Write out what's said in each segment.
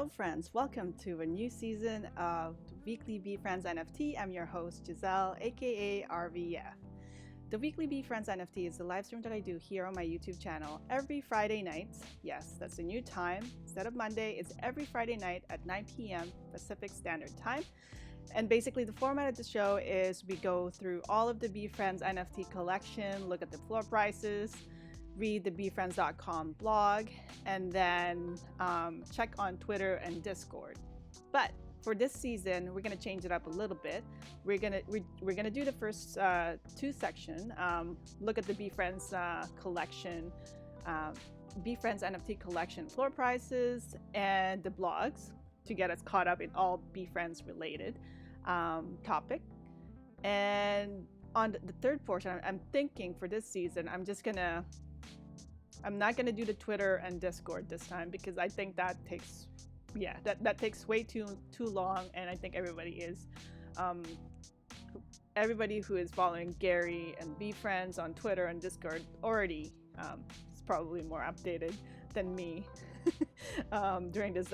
Hello friends, welcome to a new season of Weekly VeeFriends NFT. I'm your host Giselle, aka RVF. The Weekly VeeFriends NFT is the live stream that I do here on my YouTube channel every Friday night. Yes, that's a new time. Instead of Monday, it's every Friday night at 9 p.m. Pacific Standard Time. And basically the format of the show is we go through all of the VeeFriends NFT collection, look at the floor prices, read the VeeFriends.com blog, and then check on Twitter and Discord. But for this season, we're gonna change it up a little bit. We're gonna do the first two sections. Look at the VeeFriends collection, VeeFriends NFT collection floor prices, and the blogs to get us caught up in all VeeFriends related topic. And on the third portion, I'm thinking for this season, I'm not gonna do the Twitter and Discord this time because I think that takes, that takes way too long, and I think everybody who is following Gary and VeeFriends on Twitter and Discord already is probably more updated than me during this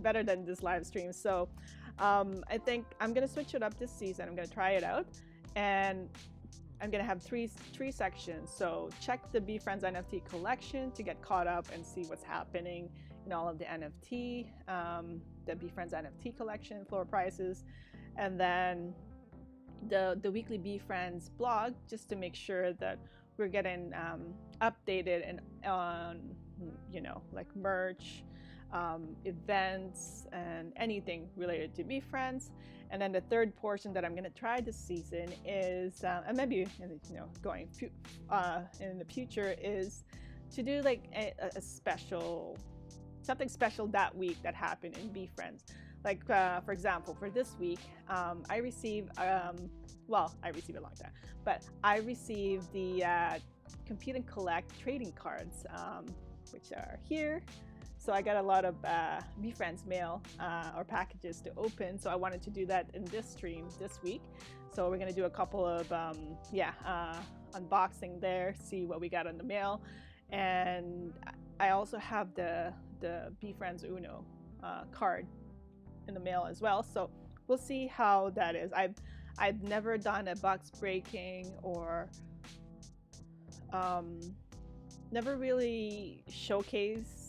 better than this live stream. So I think I'm gonna switch it up this season. I'm gonna try it out, and I'm gonna have three sections. So check the VeeFriends NFT collection to get caught up and see what's happening in all of the NFT, the VeeFriends NFT collection floor prices, and then the weekly VeeFriends blog, just to make sure that we're getting updated and on, like merch, events, and anything related to VeeFriends. And then the third portion that I'm going to try this season is, and maybe going in the future, is to do like a special, something special that week that happened in VeeFriends. Like for example, for this week, I received, I received a long time, but I received the Compete&Collect trading cards, which are here. So I got a lot of VeeFriends mail or packages to open. So I wanted to do that in this stream this week. So we're gonna do a couple of unboxing there, see what we got in the mail. And I also have the VeeFriends Uno card in the mail as well. So we'll see how that is. I've never done a box breaking or never really showcased,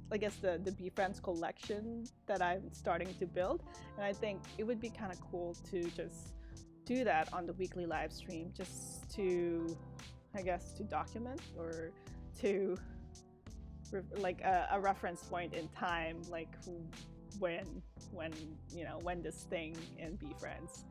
I guess, the VeeFriends collection that I'm starting to build. And I think it would be kind of cool to just do that on the weekly live stream, just to, I guess, to document or to like a reference point in time, like when this thing in VeeFriends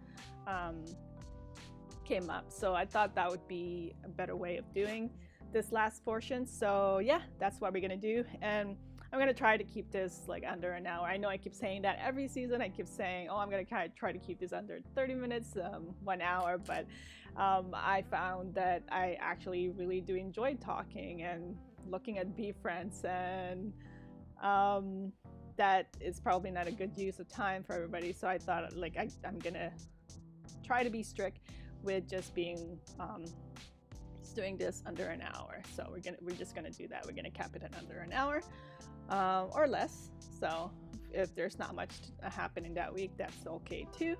came up. So I thought that would be a better way of doing this last portion. So yeah, that's what we're gonna do. And I'm gonna try to keep this like under an hour. I know I keep saying that every season. I keep saying, oh, I'm gonna try to keep this under 30 minutes, 1 hour. But I found that I actually really do enjoy talking and looking at VeeFriends, and that is probably not a good use of time for everybody. So I thought, like, I'm gonna try to be strict with just being doing this under an hour. So we're just gonna do that. We're gonna cap it at under an hour or less. So if there's not much happening that week, that's okay too.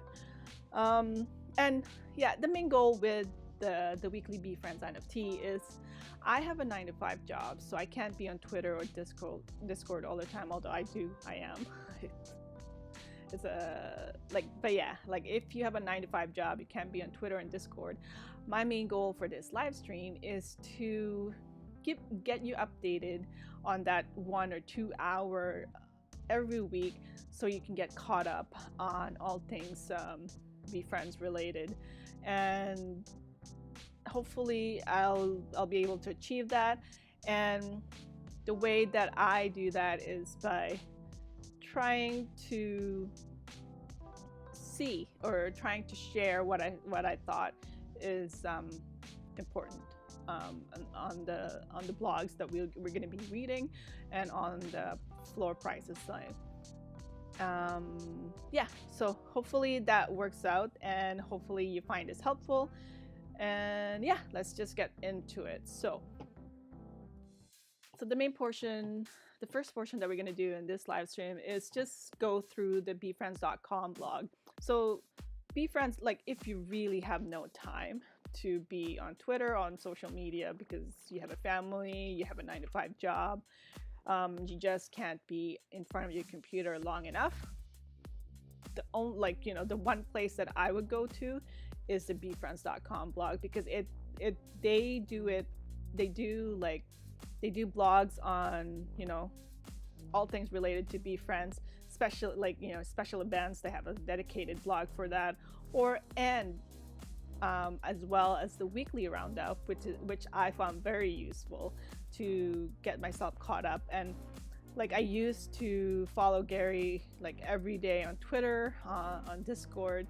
And yeah, the main goal with the weekly VeeFriends NFT is I have a 9-to-5 job, so I can't be on Twitter or Discord all the time, although I am. It's but yeah, like if you have a 9-to-5 job, you can't be on Twitter and Discord. My main goal for this live stream is to get you updated on that 1 or 2 hour every week, so you can get caught up on all things VeeFriends related. And hopefully I'll be able to achieve that. And the way that I do that is by trying to see or trying to share what I thought is important on the blogs that we're going to be reading, and on the floor prices side. Yeah, so hopefully that works out, and hopefully you find this helpful. And yeah, let's just get into it. So So the main portion, the first portion that we're going to do in this live stream is just go through the VeeFriends.com blog. So VeeFriends, like if you really have no time to be on Twitter, on social media, because you have a family, you have a 9-to-5 job, you just can't be in front of your computer long enough. The only, like, you know, the one place that I would go to is the VeeFriends.com blog, because they do blogs on, you know, all things related to VeeFriends, special, like, you know, special events. They have a dedicated blog for that, as well as the weekly roundup, which I found very useful to get myself caught up. And like I used to follow Gary like every day on Twitter, on Discord.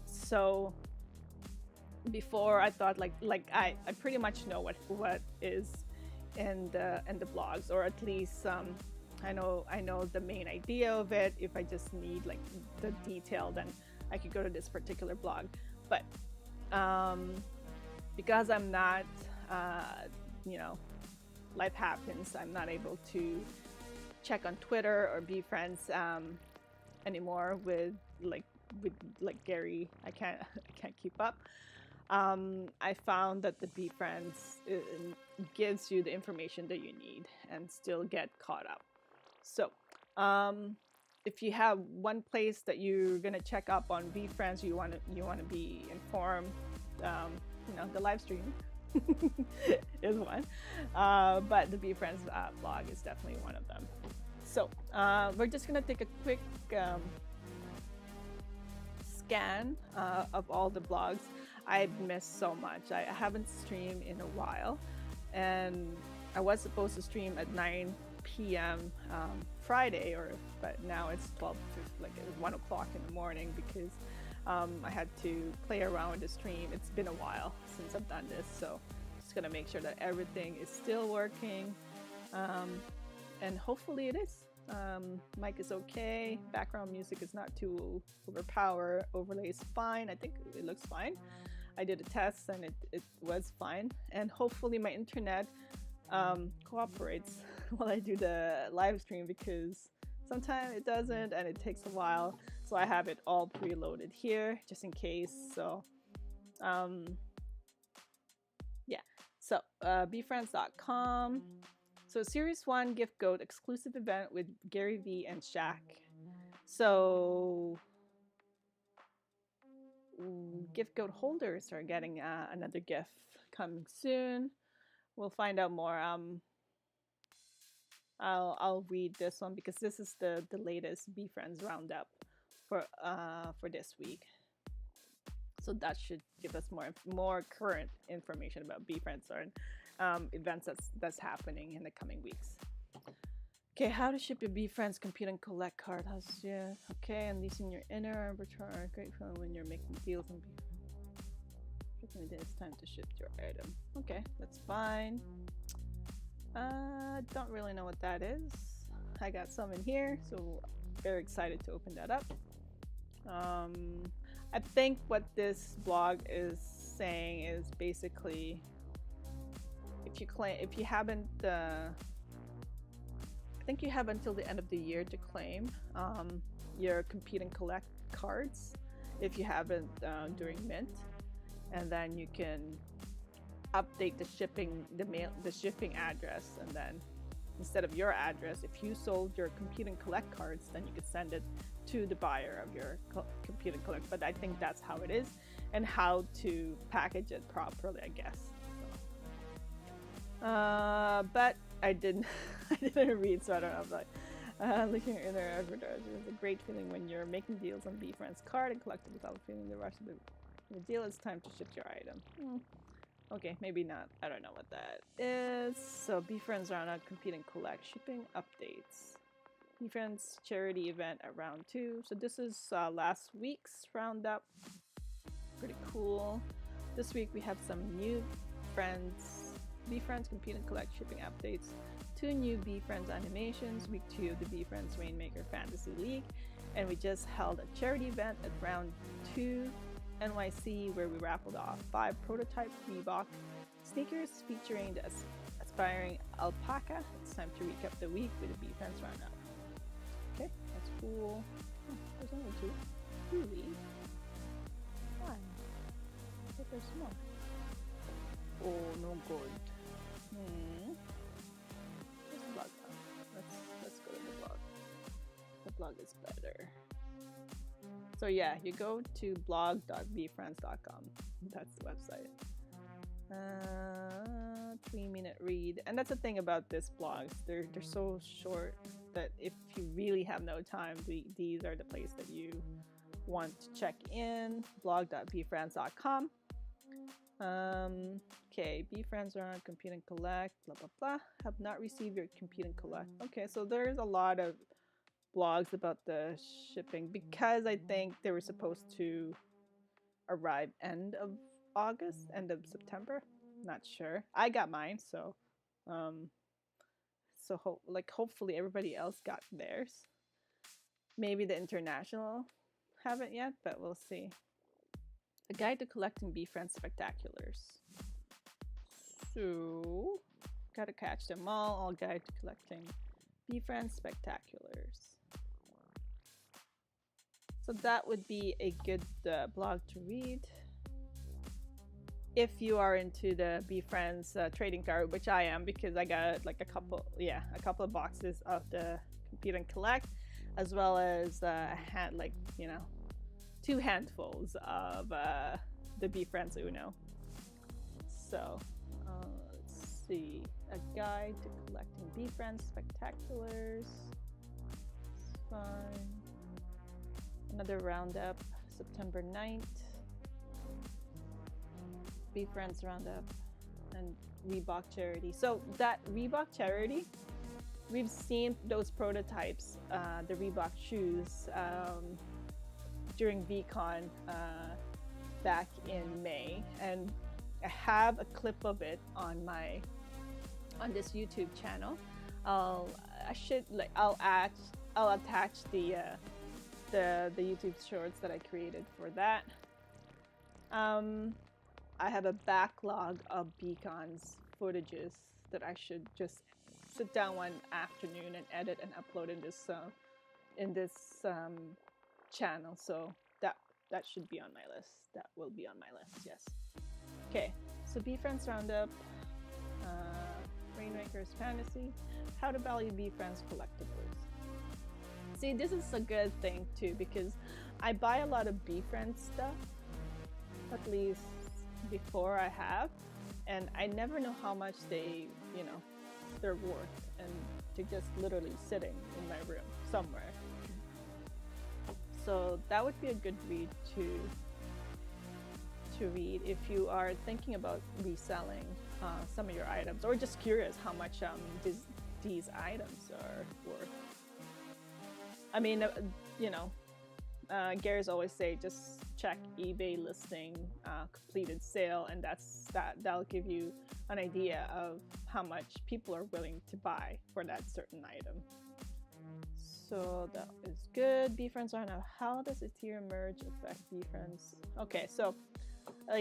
So before I thought like I pretty much know what is in the blogs, or at least I know the main idea of it. If I just need like the detail, then I could go to this particular blog. But because I'm not, you know, life happens, I'm not able to check on Twitter or VeeFriends anymore with Gary. I can't keep up. I found that the VeeFriends gives you the information that you need and still get caught up. So if you have one place that you're gonna check up on VeeFriends, you want to be informed, you know, the live stream is one, but the VeeFriends blog is definitely one of them. So we're just gonna take a quick scan of all the blogs. I've missed so much. I haven't streamed in a while, and I was supposed to stream at 9 p.m. Friday, but now it's 1 o'clock in the morning, because I had to play around with the stream. It's been a while since I've done this, so just gonna make sure that everything is still working, and hopefully it is. Mic is okay, background music is not too overlay is fine. I think it looks fine. I did a test and it was fine, and hopefully my internet cooperates while I do the live stream, because sometimes it doesn't and it takes a while. So I have it all preloaded here just in case. So yeah, so VeeFriends.com. So Series 1 gift code exclusive event with Gary V and Shaq. So gift code holders are getting another gift coming soon. We'll find out more. I'll read this one because this is the latest VeeFriends Roundup for this week. So that should give us more current information about VeeFriends or events that's happening in the coming weeks. Okay, how to ship your VeeFriends Compete and Collect card. Okay, and these in your inner return are great fun when you're making deals on VeeFriends. It's time to ship your item. Okay, that's fine. Don't really know what that is. I got some in here, so very excited to open that up. I think what this blog is saying is basically, if you haven't, I think you have until the end of the year to claim your Compete and Collect cards if you haven't during mint, and then you can update the shipping address, and then instead of your address, if you sold your Compete and Collect cards, then you could send it to the buyer of your Compete and Collect. But I think that's how it is, and how to package it properly, I guess. But I didn't read, so I don't know. But looking at their advertisers, it's a great feeling when you're making deals on VeeFriends card and collecting without feeling the rush of the deal. It's time to ship your item. Okay, maybe not. I don't know what that is. So VeeFriends Roundup, Compete and Collect, shipping updates. VeeFriends charity event at round 2. So this is last week's roundup. Pretty cool. This week we have some new VeeFriends Compete and Collect shipping updates. 2 new VeeFriends animations, week 2 of the VeeFriends Rainmaker Fantasy League, and we just held a charity event at round 2 NYC where we raffled off 5 prototype Reebok sneakers featuring the inspiring alpaca. It's time to recap the week with the VeeFriends Roundup. Okay, that's cool. Oh, there's only two. Really? One. But there's more. Oh, no good. Where's the blog now? Let's go to the blog. The blog is better. So yeah, you go to blog.veefriends.com. That's the website. 3-minute read, and that's the thing about this blogs. They're so short that if you really have no time, these are the place that you want to check in. Blog.veefriends.com. Okay, VeeFriends Roundup, Compete&Collect, blah blah blah. Have not received your Compete&Collect. Okay, so there's a lot of blogs about the shipping because I think they were supposed to arrive end of August, end of September. Not sure. I got mine, so hopefully everybody else got theirs. Maybe the international haven't yet, but we'll see. A guide to collecting VeeFriends spectaculars. So gotta catch them all guide to collecting VeeFriends spectaculars. So that would be a good blog to read if you are into the VeeFriends trading card, which I am, because I got like a couple of boxes of the Compete&Collect, as well as had 2 handfuls of the VeeFriends Uno. So let's see, a guide to collecting VeeFriends spectaculars. It's fine. Another roundup, September 9th. VeeFriends Roundup and Reebok charity. So that Reebok charity, we've seen those prototypes, the Reebok shoes, during VCon back in May, and I have a clip of it on this YouTube channel. I'll attach the YouTube shorts that I created for that. I have a backlog of Beacon's footages that I should just sit down one afternoon and edit and upload in this channel. So that should be on my list. That will be on my list. Yes. Okay. So VeeFriends Roundup, Rainmaker's Fantasy, how to value VeeFriends collectibles. See, this is a good thing too, because I buy a lot of VeeFriends stuff, at least before I have, and I never know how much they're worth, and they're just literally sitting in my room somewhere. So that would be a good read to read if you are thinking about reselling some of your items, or just curious how much these items are worth. I mean, Gary's always say just check eBay listing, completed sale, and that'll give you an idea of how much people are willing to buy for that certain item. So that is good. VeeFriends Roundup. How does Ethereum merge affect VeeFriends? Okay, so at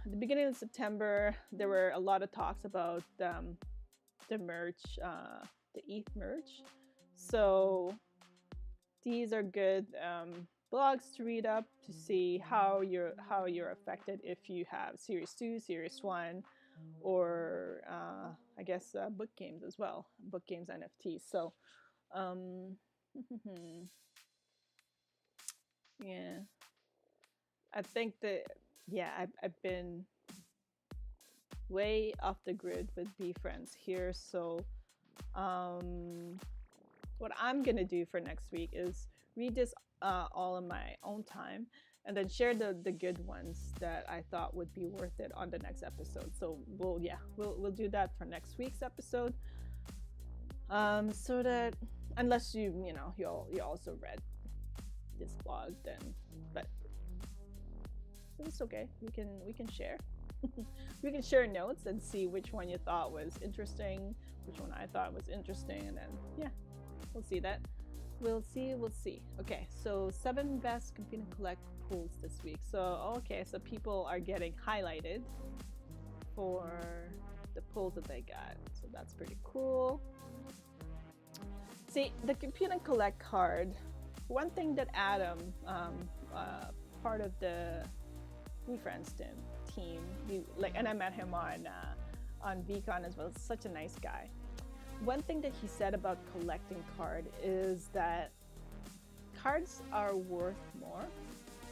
the beginning of September, there were a lot of talks about the merge, the ETH merge. So these are good blogs to read up to see how you're affected if you have Series 2, Series 1, or I guess book games as well, book games NFTs. So yeah, I think that I've been way off the grid with VeeFriends here. So what I'm gonna do for next week is read this all in my own time, and then share the good ones that I thought would be worth it on the next episode. So we'll do that for next week's episode. So that unless you also read this blog, then but it's okay. We can share. We can share notes and see which one you thought was interesting, which one I thought was interesting, and then we'll see that. We'll see. Okay, so 7 best Compete&Collect pools this week. So okay, so people are getting highlighted for the pulls that they got. So that's pretty cool. See, the Compete and Collect card, one thing that Adam, part of the VeeFriends team, and I met him on VCon as well. Such a nice guy. One thing that he said about collecting card is that cards are worth more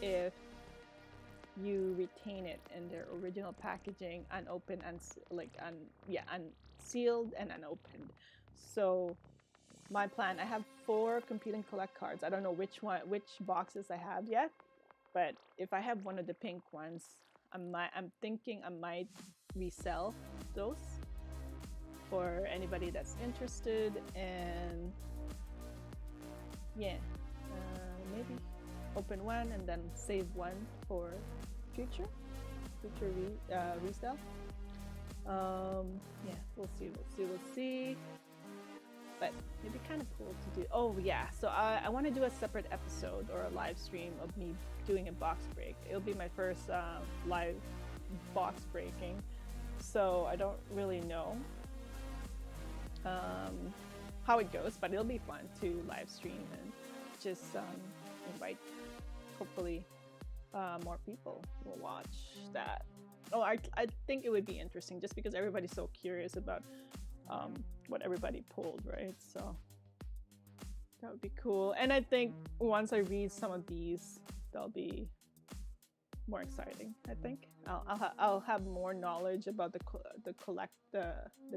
if you retain it in their original packaging, unopened and unsealed and unopened. So my plan, I have 4 Compete and Collect cards. I don't know which boxes I have yet, but if I have one of the pink ones, I'm thinking I might resell those for anybody that's interested, and yeah, maybe open one and then save one for future resale. Yeah, we'll see. But it'd be kind of cool to do. Oh yeah, so I want to do a separate episode or a live stream of me doing a box break. It'll be my first live box breaking, so I don't really know how it goes, but it'll be fun to live stream and just invite, hopefully more people will watch that. Oh, I think it would be interesting just because everybody's so curious about what everybody pulled, right? So that would be cool. And I think once I read some of these, they'll be more exciting. I think I'll have more knowledge about the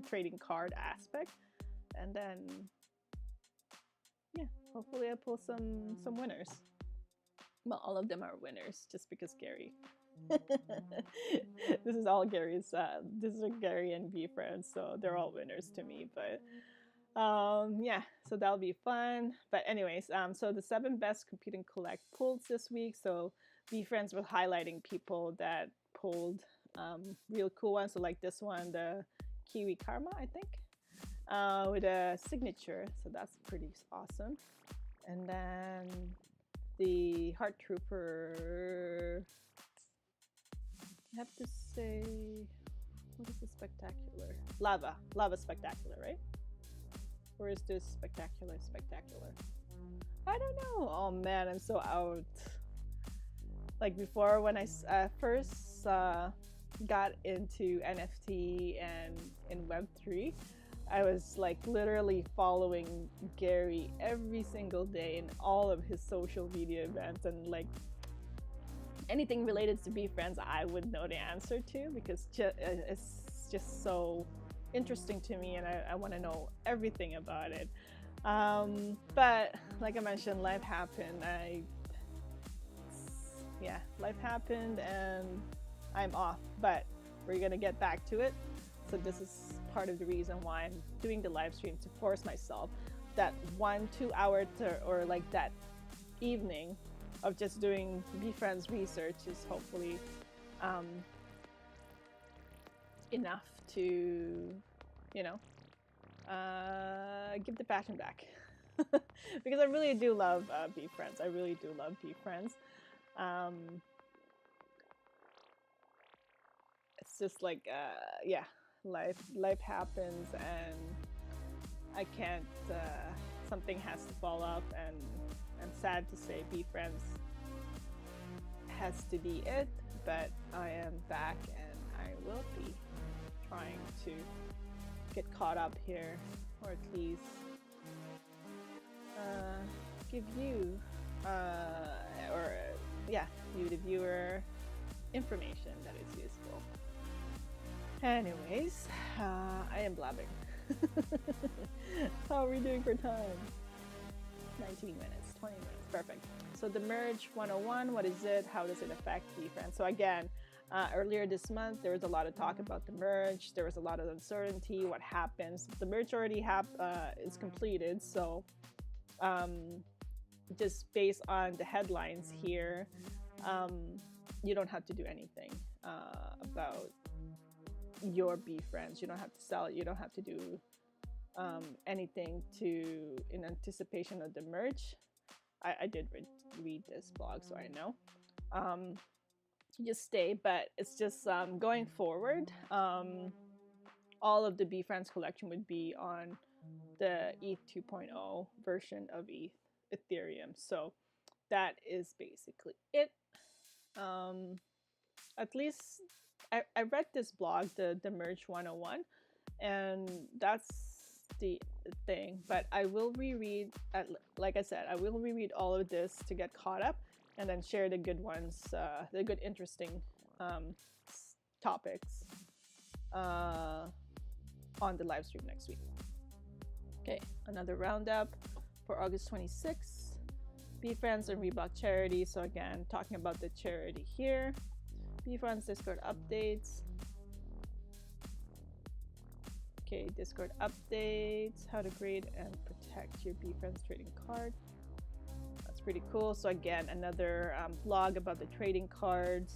trading card aspect, and then yeah, hopefully I pull some winners. Well, all of them are winners just because Gary. This is all Gary's. This is Gary and VeeFriends, so they're all winners to me. But yeah, so that'll be fun. But anyways, so the 7 best Compete and Collect pulls this week. So VeeFriends were highlighting people that pulled real cool ones. So like this one, the Kiwi Karma, I think, with a signature. So that's pretty awesome. And then the Heart Trooper. I have to say, what is the spectacular? Lava spectacular, right? Or is this spectacular? I don't know. Oh man, I'm so out. Like before, when I first got into NFT and in Web3, I was like literally following Gary every single day in all of his social media events, and like anything related to VeeFriends, I would know the answer to, because it's just so interesting to me, and I want to know everything about it. But like I mentioned, life happened. Life happened, and I'm off. But we're gonna get back to it. So this is part of the reason why I'm doing the live stream, to force myself that 1-2 hour or like that evening of just doing VeeFriends research is hopefully enough to, give the passion back. Because I really do love VeeFriends. I really do love VeeFriends. It's just like, life happens, and I can't, something has to fall off, and I'm sad to say VeeFriends has to be it, but I am back, and I will be trying to get caught up here, or at least give you, you the viewer, information that is useful. Anyways, I am blabbing. How are we doing for time? 19 minutes, 20 minutes, perfect. So the merge 101, what is it? How does it affect VeeFriends? So again, earlier this month, there was a lot of talk about the merge. There was a lot of uncertainty. What happens? The merge already is completed. So just based on the headlines here, you don't have to do anything about your VeeFriends. You don't have to sell it. You don't have to do anything in anticipation of the merge. I did read this blog, so I know. Just stay, but it's just going forward. all of the VeeFriends collection would be on the ETH 2.0 version of Ethereum. So that is basically it. At least I read this blog, the Merge 101, and that's the thing. But I will reread, like I said, I will reread all of this to get caught up, and then share the good ones, the good interesting topics on the live stream next week. Okay, another roundup for August 26th. VeeFriends and Reebok charity. So again, talking about the charity here. VeeFriends Discord updates. Okay, Discord updates. How to grade and protect your VeeFriends trading card. That's pretty cool. So again, another blog about the trading cards.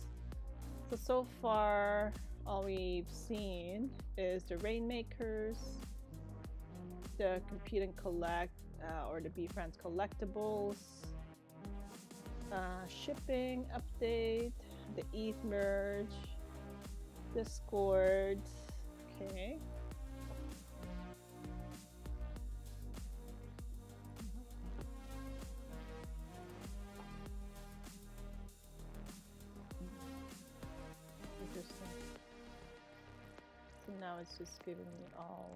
So far, all we've seen is the Rainmakers, the Compete and Collect, or the VeeFriends collectibles, shipping update, the ETH merge, Discord. Okay. Interesting. So now it's just giving me all.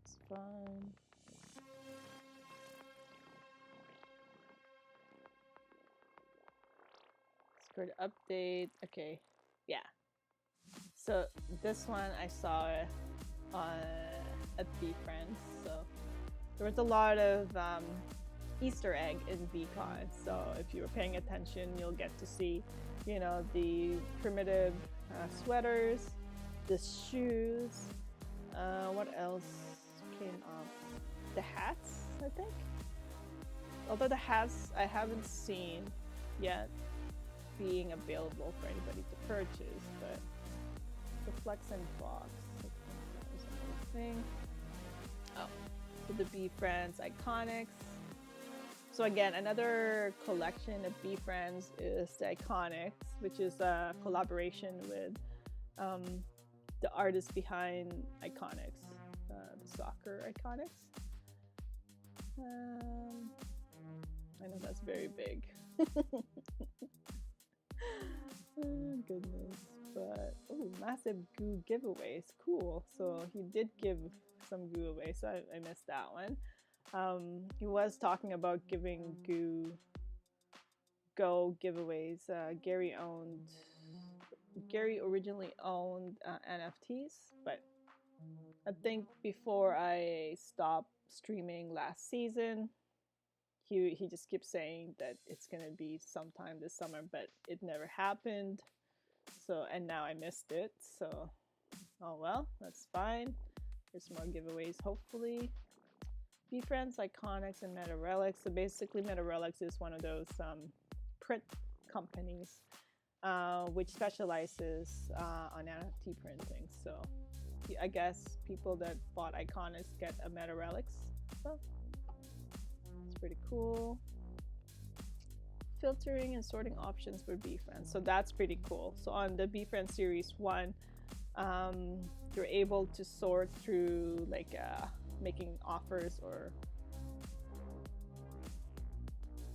It's fine. Discord update. Okay, yeah. So this one I saw at VeeFriends. So there was a lot of Easter egg in VCon. So if you were paying attention, you'll get to see, you know, the primitive sweaters, the shoes. What else came up? The hats, I think. Although the hats I haven't seen yet being available for anybody to purchase, but the Flex and box, I think that was another thing. Oh, so the VeeFriends Iconics. So again, another collection of VeeFriends is the Iconics, which is a collaboration with the artist behind Iconics, the soccer Iconics. I know that's very big. Oh, goodness. But massive goo giveaways, cool. So he did give some goo away, so I missed that one. He was talking about giving Go giveaways. Gary originally owned NFTs, but I think before I stopped streaming last season, he just keeps saying that it's gonna be sometime this summer, but it never happened. So, and now I missed it. So, oh well, that's fine. There's more giveaways, hopefully. VeeFriends Iconics and Meta Relics. So basically, Meta Relics is one of those print companies which specializes on NFT printing. So I guess people that bought Iconics get a Meta Relics. So it's pretty cool. Filtering and sorting options for VeeFriends. So that's pretty cool. So on the VeeFriends Series 1, you're able to sort through like making offers or...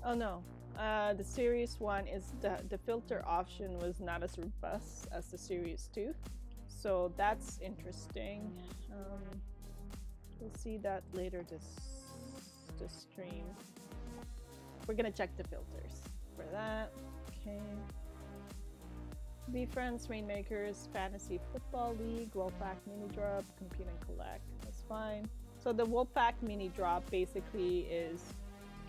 Oh no, the Series 1 is the filter option was not as robust as the Series 2. So that's interesting. We'll see that later this stream. We're gonna check the filters for that. Okay. VeeFriends Rainmakers Fantasy Football League Wolfpack Mini Drop, Compete and Collect. That's fine. So the Wolfpack Mini Drop basically is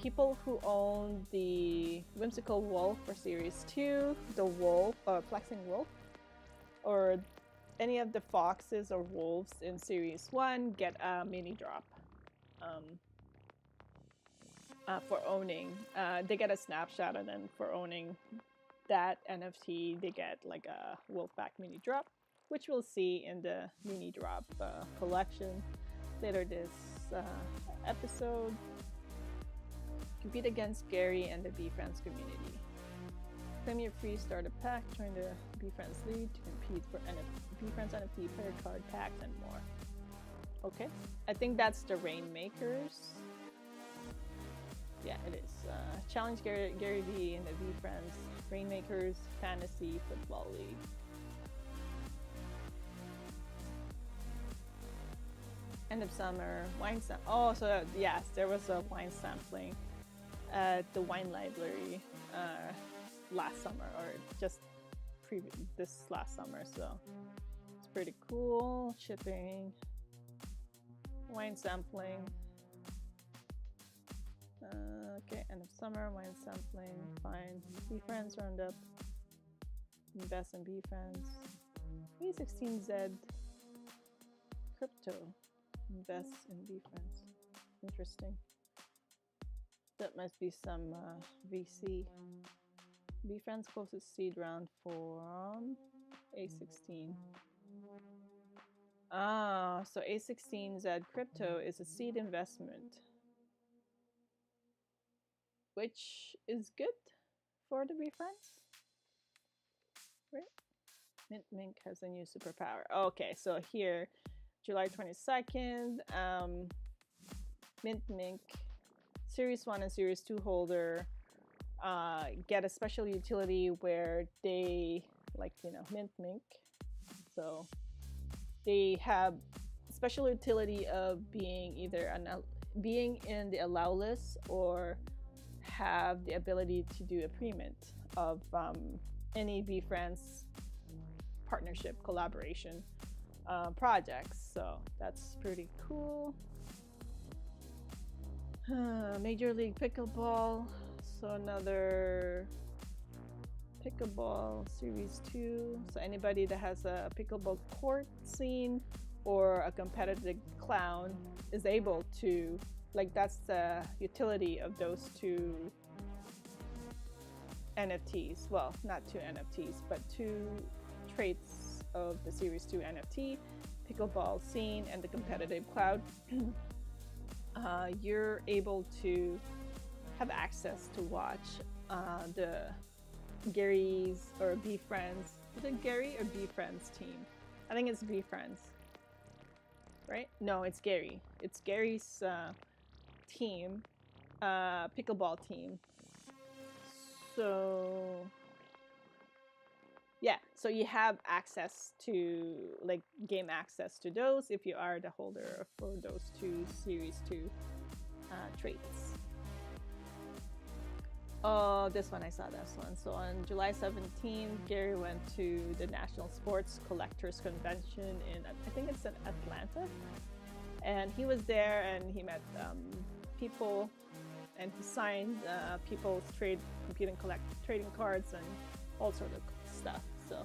people who own the Whimsical Wolf for Series 2, the Wolf, Flexing Wolf, or any of the foxes or wolves in Series 1 get a mini drop for owning. They get a snapshot, and then for owning that NFT, they get like a Wolfpack mini drop, which we'll see in the mini drop collection later this episode. Compete against Gary and the VeeFriends community. Claim your free starter pack. Join the VeeFriends League to compete for VeeFriends NFT player card packs and more. Okay, I think that's the Rainmakers. Yeah, it is. Challenge Gary V in the VeeFriends Rainmakers Fantasy Football League. End of summer wine sam. Oh, so yes, there was a wine sampling at the wine library last summer, or just this last summer. So it's pretty cool. Shipping, wine sampling. Okay, end of summer wine sampling. Fine. VeeFriends Roundup. Invest in VeeFriends. E16Z crypto. Invest in VeeFriends. Interesting. That must be some VC. VeeFriends closest seed round from A16. Ah, so A16Z crypto is a seed investment, which is good for the VeeFriends, right? Mint Mink has a new superpower. Okay, so here, July 22nd, Mint Mink, Series 1 and Series 2 holder get a special utility where they, like, you know, Mint Mink. So they have special utility of being either being in the allow list or have the ability to do a pre-mint of any VeeFriends partnership collaboration projects. So that's pretty cool. Major League Pickleball. So another pickleball Series 2. So anybody that has a pickleball court scene or a competitive clown is able to, like, that's the utility of those two NFTs. Well, not two NFTs, but two traits of the Series 2 NFT, pickleball scene and the competitive cloud. You're able to have access to watch the Gary's or VeeFriends. Is it Gary or VeeFriends team? I think it's VeeFriends, right? No, it's Gary. It's Gary's team, pickleball team. So yeah, so you have access to, like, game access to those if you are the holder for those two Series 2 traits. Oh, this one, I saw this one. So on July 17th, Gary went to the National Sports Collectors Convention in, I think it's in Atlanta. And he was there and he met people, and he signed people's Compete&Collect trading cards and all sort of stuff. So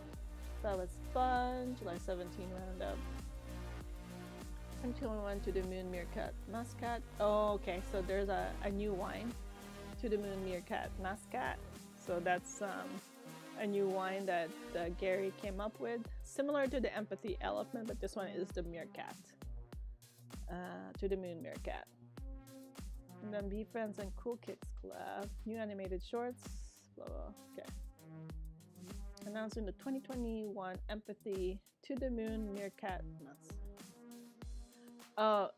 that was fun. July 17 roundup. Until we went to the Moon Meerkat Muscat. Oh, okay. So there's a new wine, To the Moon Meerkat Muscat. So that's a new wine that Gary came up with, similar to the Empathy Elephant, but this one is the Meerkat. To the Moon Meerkat. And then VeeFriends and Cool Kicks collab, new animated shorts, blah blah. Okay. Announcing the 2021 Empathy To the Moon Meerkat Nuts.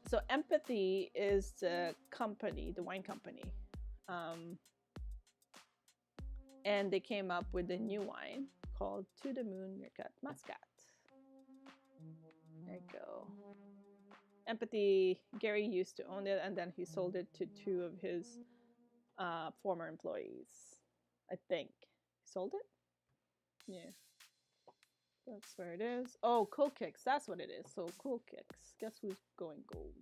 So Empathy is the company, the wine company. And they came up with a new wine called To the Moon Meerkat Muscat. There you go. Empathy, Gary used to own it, and then he sold it to two of his former employees. I think. He sold it? Yeah. That's where it is. Oh, Cool Kicks. That's what it is. So Cool Kicks. Guess who's going gold?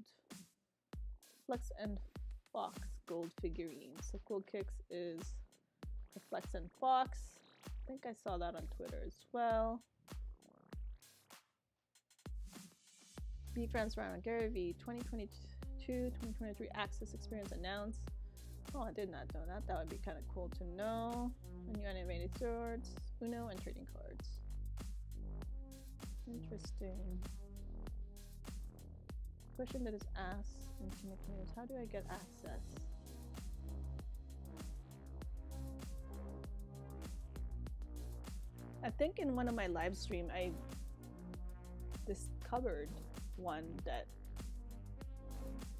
Flex and Fox gold figurines. So Cool Kicks is the Flex and Fox. I think I saw that on Twitter as well. VeeFriends Roundup Gary V 2022-2023 Access Experience announced. Oh, I did not know that. That would be kind of cool to know. A new animated swords, Uno, and trading cards. Interesting. Question that is asked in communities: how do I get access? I think in one of my live stream, I discovered one that,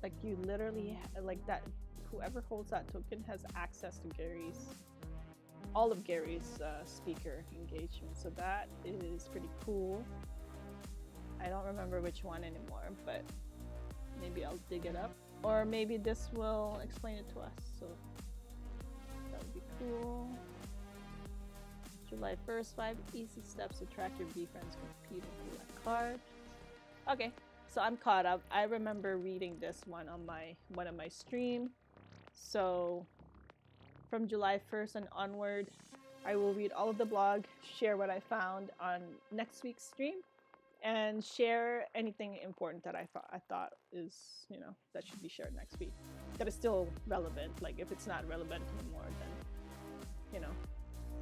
like, you literally, like, that whoever holds that token has access to all of Gary's speaker engagement. So that is pretty cool. I don't remember which one anymore, but maybe I'll dig it up, or maybe this will explain it to us. So that would be cool. July 1st, 5 easy steps to track your VeeFriends Compete&Collect card. Okay, so I'm caught up. I remember reading this one on one of my stream. So from July 1st and onward, I will read all of the blog, share what I found on next week's stream, and share anything important that I thought is, you know, that should be shared next week. That is still relevant. Like, if it's not relevant anymore, then, you know,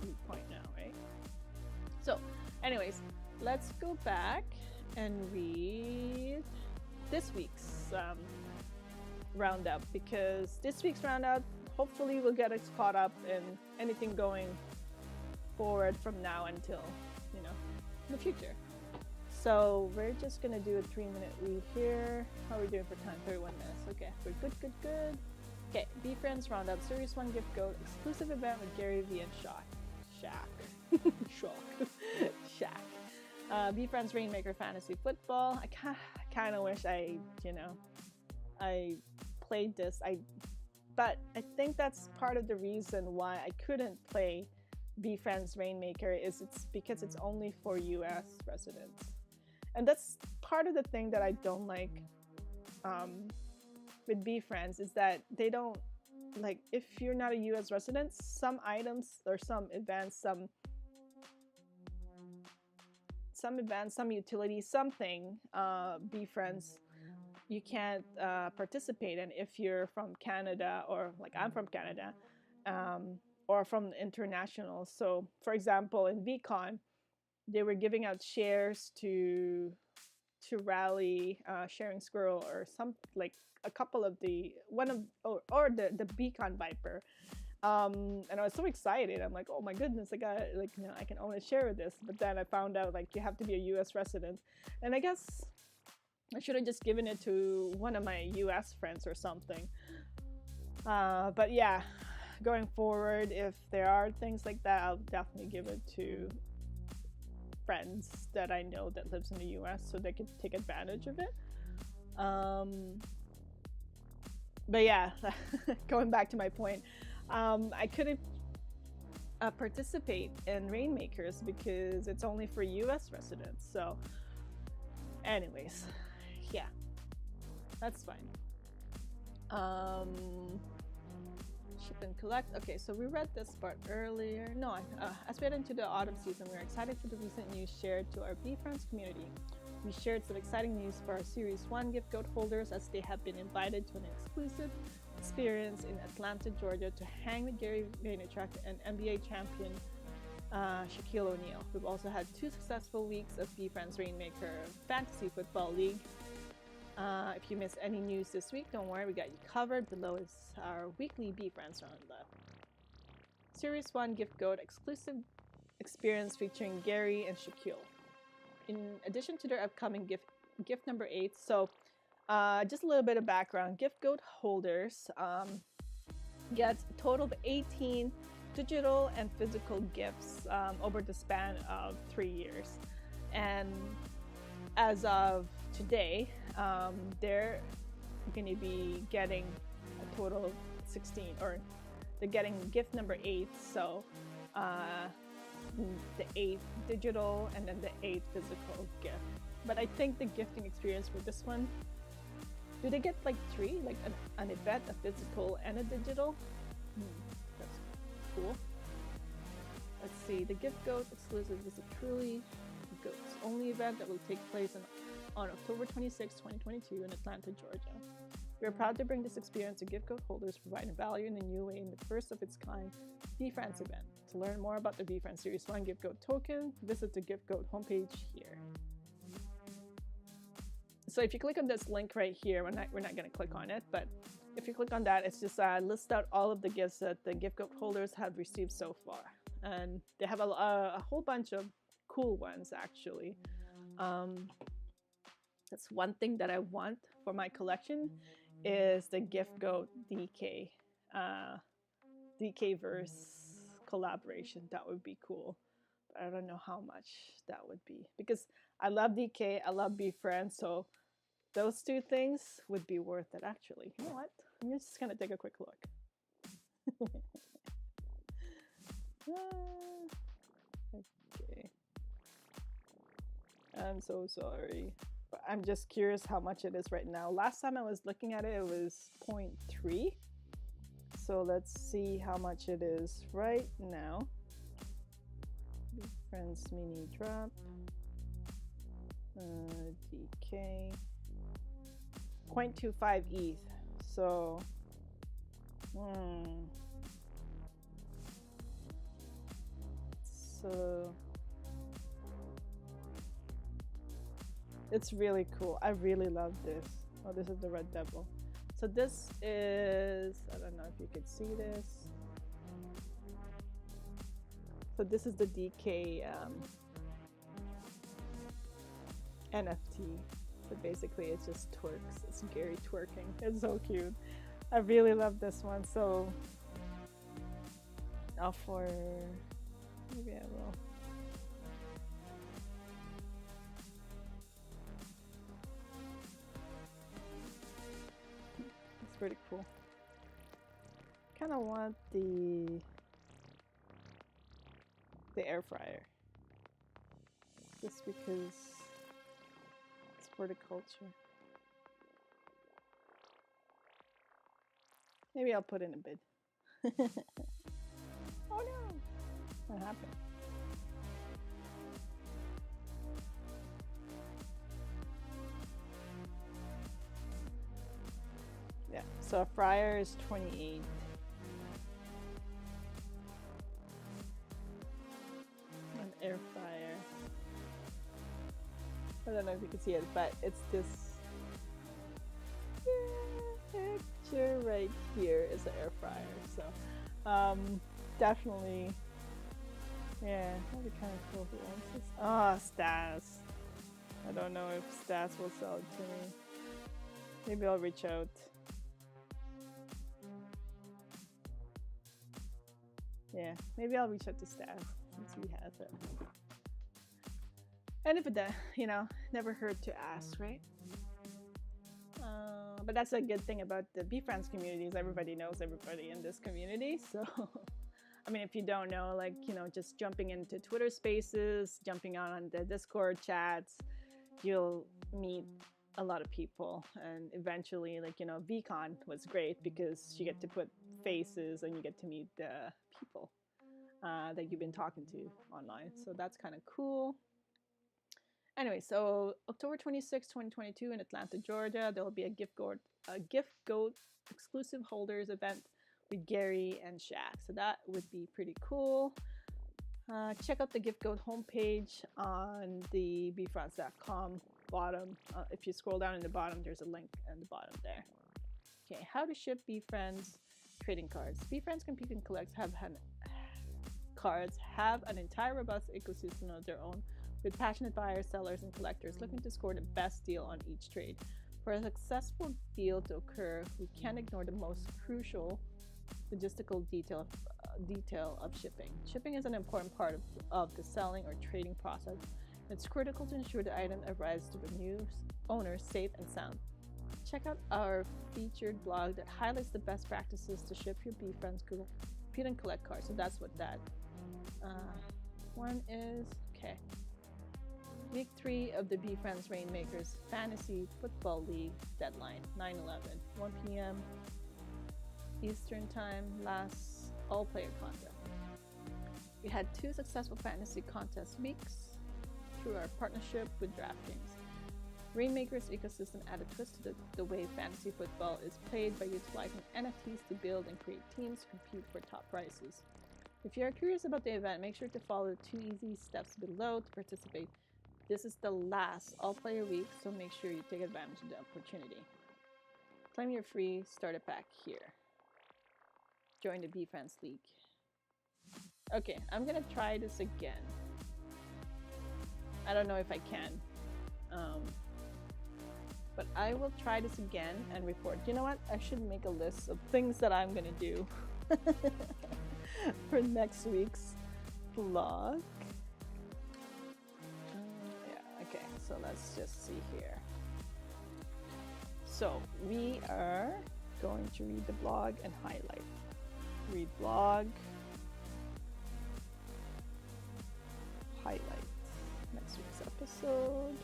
moot point now, right? So, anyways, let's go back and read this week's roundup, because this week's roundup hopefully will get us caught up in anything going forward from now until, you know, the future. So we're just gonna do a 3-minute read here. How are we doing for time? 31 minutes. Okay, we're good. Okay, VeeFriends Roundup Series 1 Gift Code exclusive event with Gary V and Shaq. VeeFriends Rainmaker Fantasy Football. I kind of wish I played this. But I think that's part of the reason why I couldn't play VeeFriends Rainmaker, is it's because it's only for US residents. And that's part of the thing that I don't like with VeeFriends, is that they don't, like, if you're not a US resident, some items or some events, some utilities, something, VeeFriends, you can't participate in if you're from Canada, or like I'm from Canada, or from international. So for example, in VCon, they were giving out shares to Rally, Sharing Squirrel, or some, like a couple of the the Beacon Viper, and I was so excited. I'm like, oh my goodness, I can own a share of this. But then I found out, like, you have to be a US resident, and I guess I should have just given it to one of my US friends or something. But yeah, going forward, if there are things like that, I'll definitely give it to friends that I know that lives in the US, so they could take advantage of it. But yeah, going back to my point, I couldn't participate in Rainmakers because it's only for US residents. So anyways, yeah, that's fine. Ship and collect. Okay, so we read this part earlier. No, as we head into the autumn season, we're excited for the recent news shared to our VeeFriends community. We shared some exciting news for our Series 1 gift code holders, as they have been invited to an exclusive experience in Atlanta, Georgia, to hang with Gary Vaynerchuk and NBA champion Shaquille O'Neal. We've also had 2 successful weeks of VeeFriends Rainmaker Fantasy Football League. If you missed any news this week, don't worry, we got you covered. Below is our weekly VeeFriends Roundup. Series 1 gift code exclusive experience featuring Gary and Shaquille. In addition to their upcoming gift number 8, so just a little bit of background. Gift code holders get a total of 18 digital and physical gifts over the span of 3 years. And as of today, they're going to be getting a total of 16, or they're getting gift number 8. So the 8 digital and then the 8 physical gift. But I think the gifting experience for this one, do they get like 3, like an event, a physical and a digital? That's cool. Let's see, the gift goat exclusive is a truly goats only event that will take place on October 26, 2022 in Atlanta, Georgia. We are proud to bring this experience to gift code holders, providing value in a new way in the first of its kind VeeFriends event. To learn more about the VeeFriends Series 1 gift code token, visit the gift code homepage here. So if you click on this link right here, we're not going to click on it, but if you click on that, it's just list out all of the gifts that the gift code holders have received so far. and they have a whole bunch of cool ones actually. That's one thing that I want for my collection is the Gift Goat DK-verse collaboration. That would be cool. But I don't know how much that would be because I love DK, I love VeeFriends, so those two things would be worth it actually. You know what? I'm just gonna take a quick look. Okay. I'm so sorry. But I'm just curious how much it is right now. Last time I was looking at it, it was 0.3. So let's see how much it is right now. VeeFriends mini drop. DK. 0.25 ETH. So, so it's really cool. I really love this. Oh, this is the Red Devil. So this is, I don't know if you could see this. So this is the DK NFT. So basically it just twerks. It's Gary twerking. It's so cute. I really love this one. So now for, maybe I will. It's pretty cool. Kind of want the air fryer. Just because it's for the culture. Maybe I'll put in a bid. Oh no! What happened? Yeah, so a fryer is 28. An air fryer. I don't know if you can see it, but it's this picture right here is the air fryer. So definitely, yeah, that'd be kind of cool. Who owns this? Ah, Stas. I don't know if Stas will sell it to me. Maybe I'll reach out. Yeah, maybe I'll reach out to Stas since he has it. And if it does, you know, never hurt to ask, right? But that's a good thing about the VeeFriends community is everybody knows everybody in this community. So, I mean, if you don't know, like, you know, just jumping into Twitter spaces, jumping on the Discord chats, you'll meet a lot of people. And eventually, like, you know, VCon was great because you get to put faces and you get to meet the people that you've been talking to online. So that's kind of cool. Anyway, so October 26, 2022 in Atlanta, Georgia, there will be a Gift Goat exclusive holders event with Gary and Shaq. So that would be pretty cool. Check out the Gift Goat homepage on the VeeFriends.com bottom. If you scroll down in the bottom, there's a link in the bottom there. Okay, how to ship VeeFriends trading cards. VeeFriends Compete&Collect cards have an entire robust ecosystem of their own, with passionate buyers, sellers, and collectors looking to score the best deal on each trade. For a successful deal to occur, we can't ignore the most crucial logistical detail of shipping. Shipping is an important part of the selling or trading process. It's critical to ensure the item arrives to the new owner safe and sound. Check out our featured blog that highlights the best practices to ship your VeeFriends Compete&Collect cards. So that's what that one is. Okay. Week 3 of the VeeFriends Rainmakers Fantasy Football League deadline, 9/11, 1 p.m. Eastern Time, last all-player contest. We had 2 successful fantasy contest weeks through our partnership with DraftKings. Rainmakers ecosystem added a twist to the way fantasy football is played by utilizing NFTs to build and create teams to compete for top prizes. If you are curious about the event, make sure to follow the 2 easy steps below to participate. This is the last all-player week, so make sure you take advantage of the opportunity. Claim your free starter pack here. Join the VeeFriends League. Okay, I'm gonna try this again. I don't know if I can. But I will try this again and report. You know what? I should make a list of things that I'm gonna do for next week's vlog. Yeah, okay, so let's just see here. So we are going to read the blog and highlight. Read blog, highlight next week's episode.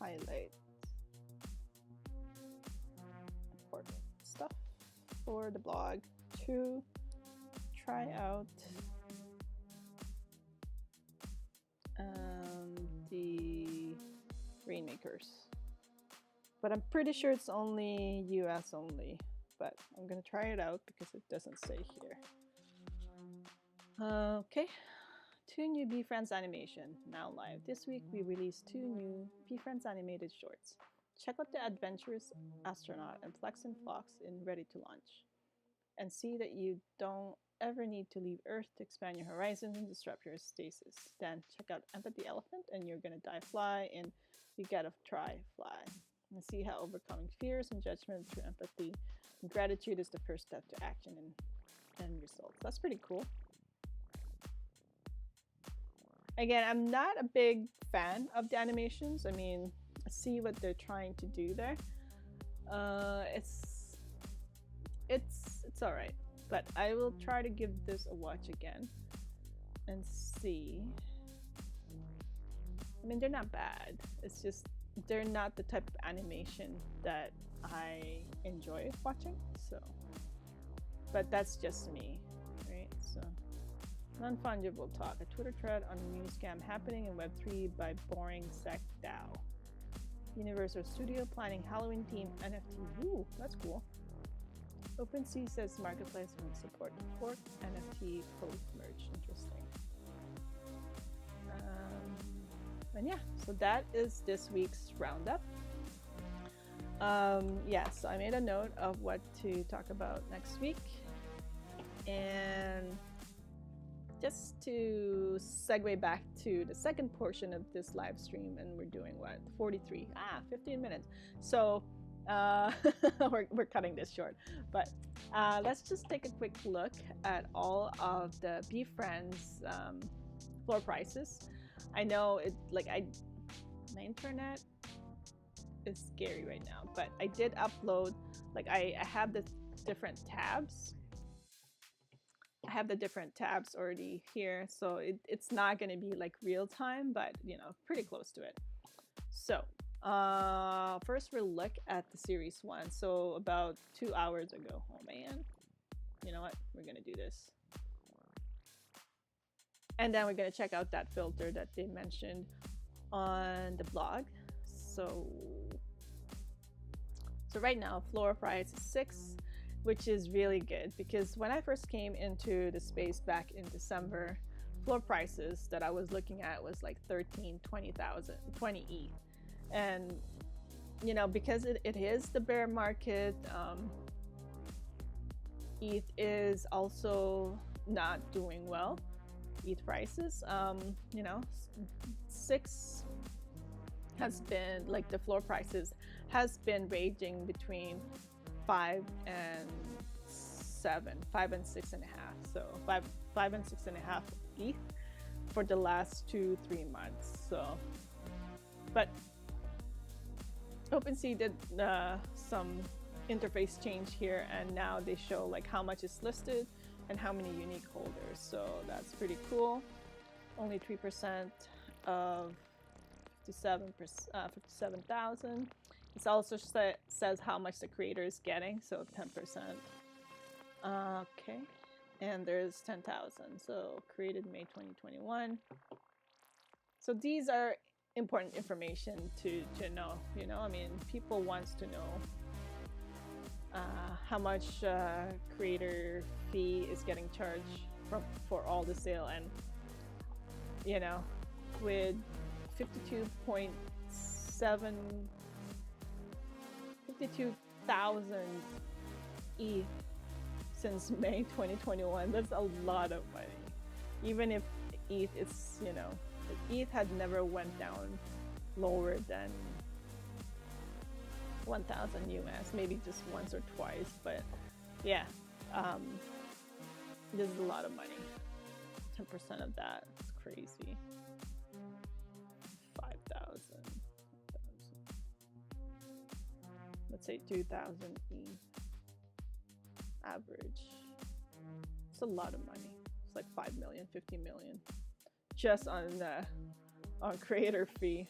Highlight important stuff for the blog to try out. The Rainmakers, but I'm pretty sure it's only US only, but I'm gonna try it out because it doesn't say here. Okay, 2 new VeeFriends animation now live. This week we released 2 new VeeFriends animated shorts. Check out the adventurous astronaut and Flex and Flox in Ready to Launch, and see that you don't ever need to leave Earth to expand your horizons and disrupt your stasis. Then check out Empathy Elephant and You're Gonna Die Fly in You Gotta Try Fly, and see how overcoming fears and judgment through empathy and gratitude is the first step to action and results. That's pretty cool. Again, I'm not a big fan of the animations. I mean, I see what they're trying to do there. It's all right, but I will try to give this a watch again and see. I mean, they're not bad. It's just they're not the type of animation that I enjoy watching. So, but that's just me, right? So. Non-fungible talk, a Twitter thread on a new scam happening in Web3 by Boring Sec DAO. Universal Studio planning Halloween themed NFT. Ooh, that's cool. OpenSea says marketplace will support fork NFT post merge. Interesting. And yeah, so that is this week's roundup. Yeah, so I made a note of what to talk about next week, and just to segue back to the second portion of this live stream, and we're doing what, 15 minutes. So we're cutting this short, but let's just take a quick look at all of the VeeFriends floor prices. I know it, like, my internet is scary right now, but I did upload, like, I have the different tabs. I have the different tabs already here, so it's not going to be like real time, but you know, pretty close to it. So first we'll look at the series 1. So about 2 hours ago. Oh man, you know what, we're gonna do this, and then we're gonna check out that filter that they mentioned on the blog. So right now floor price is 6, which is really good, because when I first came into the space back in December, floor prices that I was looking at was like 13, 20,000, 20 ETH. And, you know, because it is the bear market, ETH is also not doing well, ETH prices. You know, 6 has been, like, the floor prices has been ranging between 5 and 7, 5 and 6.5. So 5 and 6.5 ETH for the last 2-3 months. So, but OpenSea did some interface change here, and now they show like how much is listed and how many unique holders. So that's pretty cool. Only 3% of 57,000. It also says how much the creator is getting, so 10%. Okay, and there's 10,000. So created May 2021. So these are important information to know. You know, I mean, people wants to know how much creator fee is getting charged for all the sale, and you know, with 52.7 52,000 ETH since May 2021. That's a lot of money. Even if ETH is, you know, ETH had never went down lower than 1,000 US, maybe just once or twice, but yeah, this is a lot of money. 10% of that is crazy. 5,000. Let's say 2,000 ETH average. It's a lot of money. It's like 5 million, 50 million just on creator fee.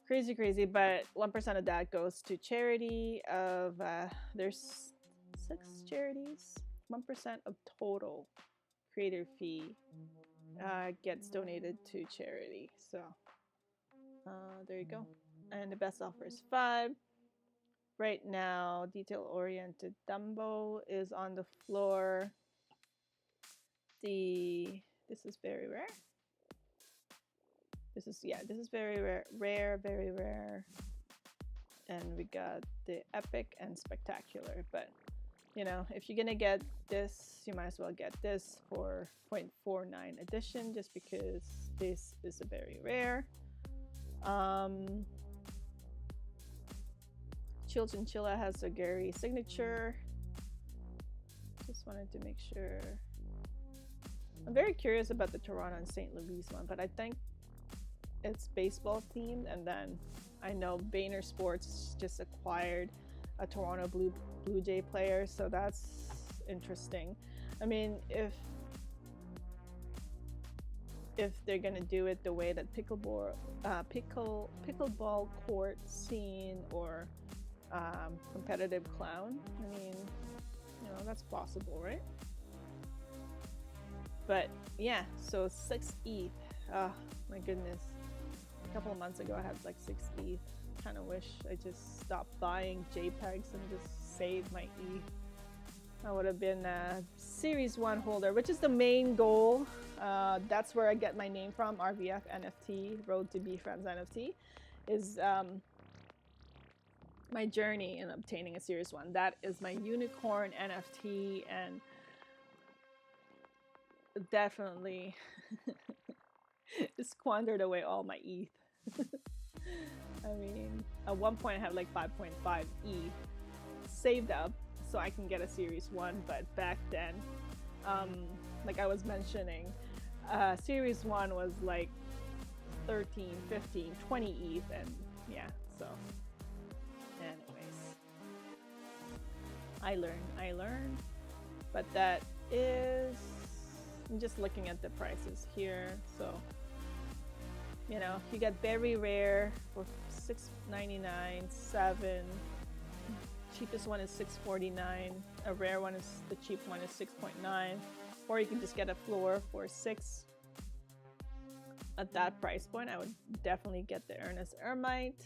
Crazy, but 1% of that goes to charity. There's 6 charities. 1% of total creator fee gets donated to charity. So there you go. And the best offer is 5. Right now, detail-oriented Dumbo is on the floor. This is very rare. This is very rare, very rare. And we got the epic and spectacular. But you know, if you're gonna get this, you might as well get this for 0.49 edition, just because this is a very rare. Chill Chinchilla has a Gary signature. Just wanted to make sure. I'm very curious about the Toronto and St. Louis one, but I think it's baseball themed. And then I know Vayner Sports just acquired a Toronto Blue Jay player, so that's interesting. I mean, if they're gonna do it the way that pickleball court scene or competitive clown, I mean, you know, that's possible, right? But yeah, so 6 ETH. Oh my goodness. A couple of months ago I had like 6 ETH. Kind of wish I just stopped buying JPEGs and just saved my ETH. I would have been a Series 1 holder, which is the main goal. That's where I get my name from, RVF NFT, RoadtoVeeFriendsNFT, is my journey in obtaining a Series 1. That is my unicorn NFT, and definitely squandered away all my ETH. I mean, at one point I had like 5.5 ETH saved up so I can get a Series 1, but back then, like I was mentioning, Series 1 was like 13, 15, 20 ETH, and yeah, so anyways, I learned, but that is, I'm just looking at the prices here. So, you know, you get very rare for $6.99, $7. Cheapest one is $6.49. A rare one is, the cheap one is $6.9. Or you can just get a floor for $6. At that price point, I would definitely get the Ernest Ermite,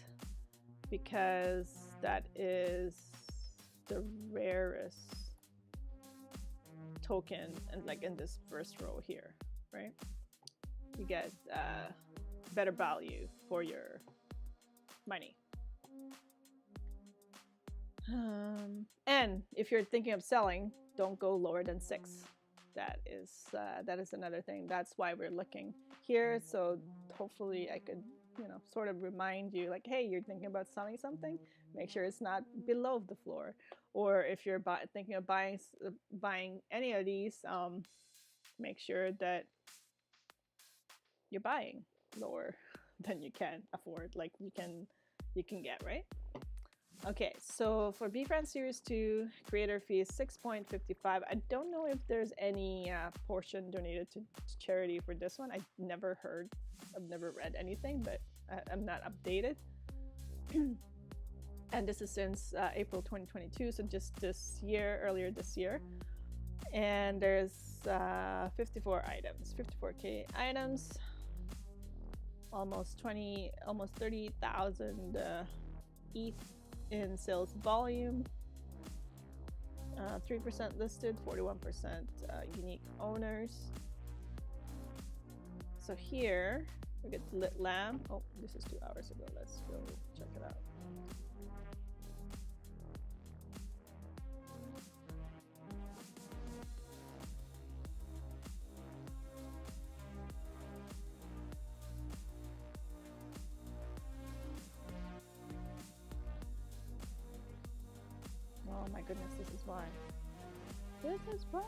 because that is the rarest token, and like in this first row here, right? You get better value for your money. And if you're thinking of selling, don't go lower than 6. That is another thing. That's why we're looking here. So hopefully I could, you know, sort of remind you, like, hey, you're thinking about selling something, make sure it's not below the floor. Or if you're thinking of buying any of these, make sure that you're buying lower than you can afford, like you can get, right? Okay, so for VeeFriends Series 2, creator fee is 6.55. I don't know if there's any portion donated to charity for this one. I've never read anything, but I'm not updated. And this is since April 2022, so just earlier this year. And there's 54 items, 54K items, almost 30,000 ETH in sales volume, 3% listed, 41% unique owners. So here We get Lit Lamb. Oh, this is 2 hours ago. Let's go check it out. Oh my goodness, this is why. This is why.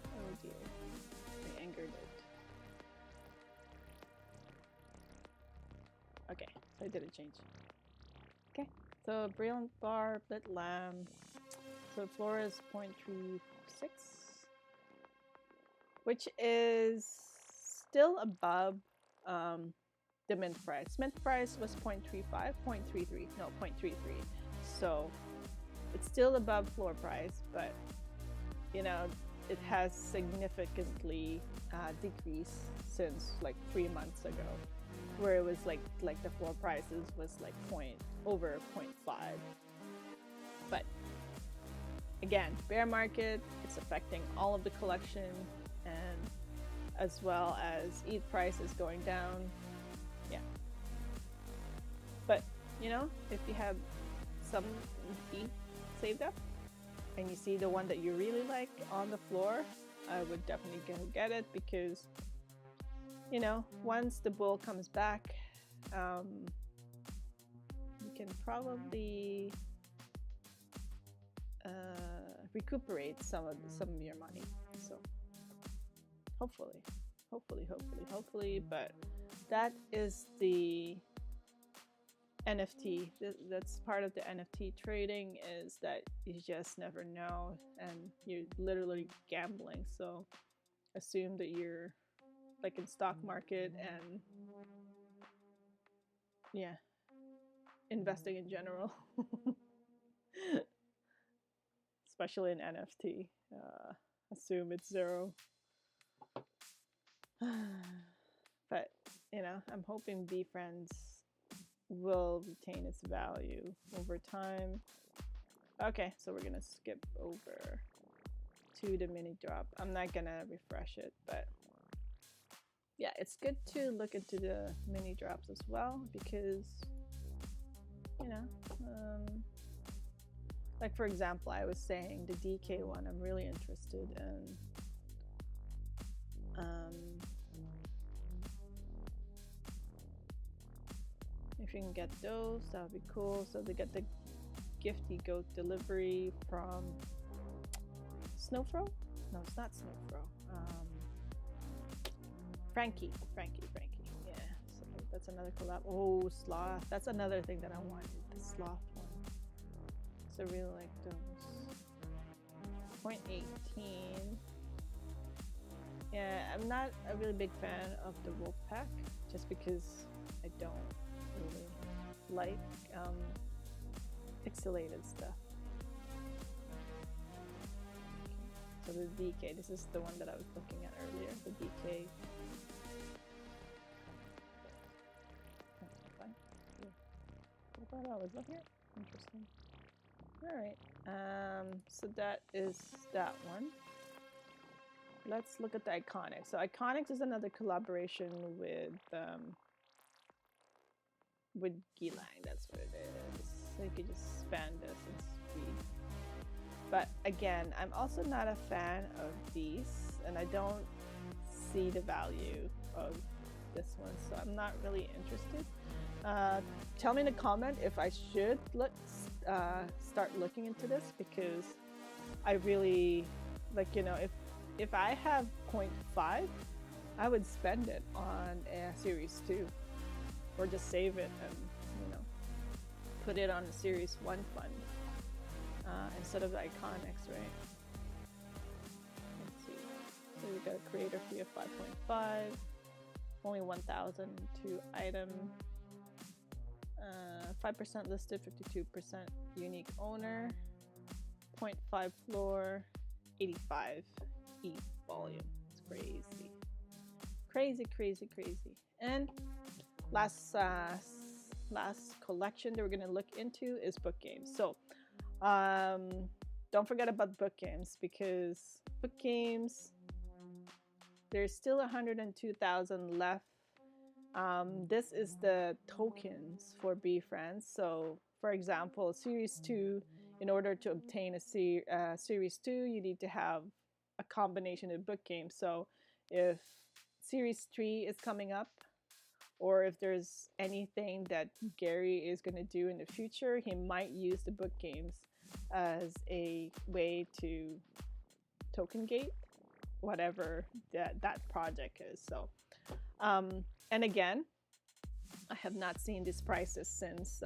Oh dear. I angered it. Okay, I did a change. Okay, so Brilliant Bar, Lit Lamb. So floor is 0.36, which is still above the mint price. Mint price was 0.35, 0.33, no, 0.33. So it's still above floor price, but you know, it has significantly decreased since like 3 months ago, where it was like the floor prices was like over 0.5. But again, bear market, it's affecting all of the collection, and as well as ETH price is going down. Yeah. But you know, if you have some ETH saved up and you see the one that you really like on the floor, I would definitely go get it, because you know, once the bull comes back, you can probably recuperate some of your money. So hopefully, but that is the NFT. That's part of the NFT trading, is that you just never know, and you're literally gambling. So assume that you're like in stock market and yeah, investing in general. Especially in NFT. Assume it's zero. But you know, I'm hoping VeeFriends will retain its value over time. Okay, so we're gonna skip over to the mini drop. I'm not gonna refresh it, but yeah, it's good to look into the mini drops as well, because you know, like for example, I was saying the DK one I'm really interested in. If you can get those, that would be cool. So they get the Gifty Goat delivery from Snowfro? No, it's not Snowfro. Frankie. Yeah, so that's another collab. Oh, Sloth. That's another thing that I wanted, the Sloth one. So I really like those. 0.18. Yeah, I'm not a really big fan of the Wolf Pack, just because I don't really like pixelated stuff. So the DK, this is the one that I was looking at earlier, the DK. I thought I was looking at. Interesting. Alright, so that is that one. Let's look at the Iconics. So Iconics is another collaboration with Gilang, that's what it is. So you could just span this and speed. But again, I'm also not a fan of these, and I don't see the value of this one, so I'm not really interested. Tell me in the comment if I should start looking into this, because I really, like, you know, if I have 0.5, I would spend it on a Series 2, or just save it and, you know, put it on a Series 1 fund instead of the Iconics, right? Let's see. So we got a creator fee of 5.5, only 1,000 to item, 5% listed, 52% unique owner, 0.5 floor, 85 ETH volume. It's crazy. Crazy. And last collection that we're gonna look into is book games. So don't forget about book games, because book games There's still 102,000 left. This is the tokens for VeeFriends. So, for example, Series 2, in order to obtain a Series 2, you need to have a combination of book games. So, if Series 3 is coming up, or if there's anything that Gary is going to do in the future, he might use the book games as a way to token gate whatever that project is. So, and again, I have not seen these prices since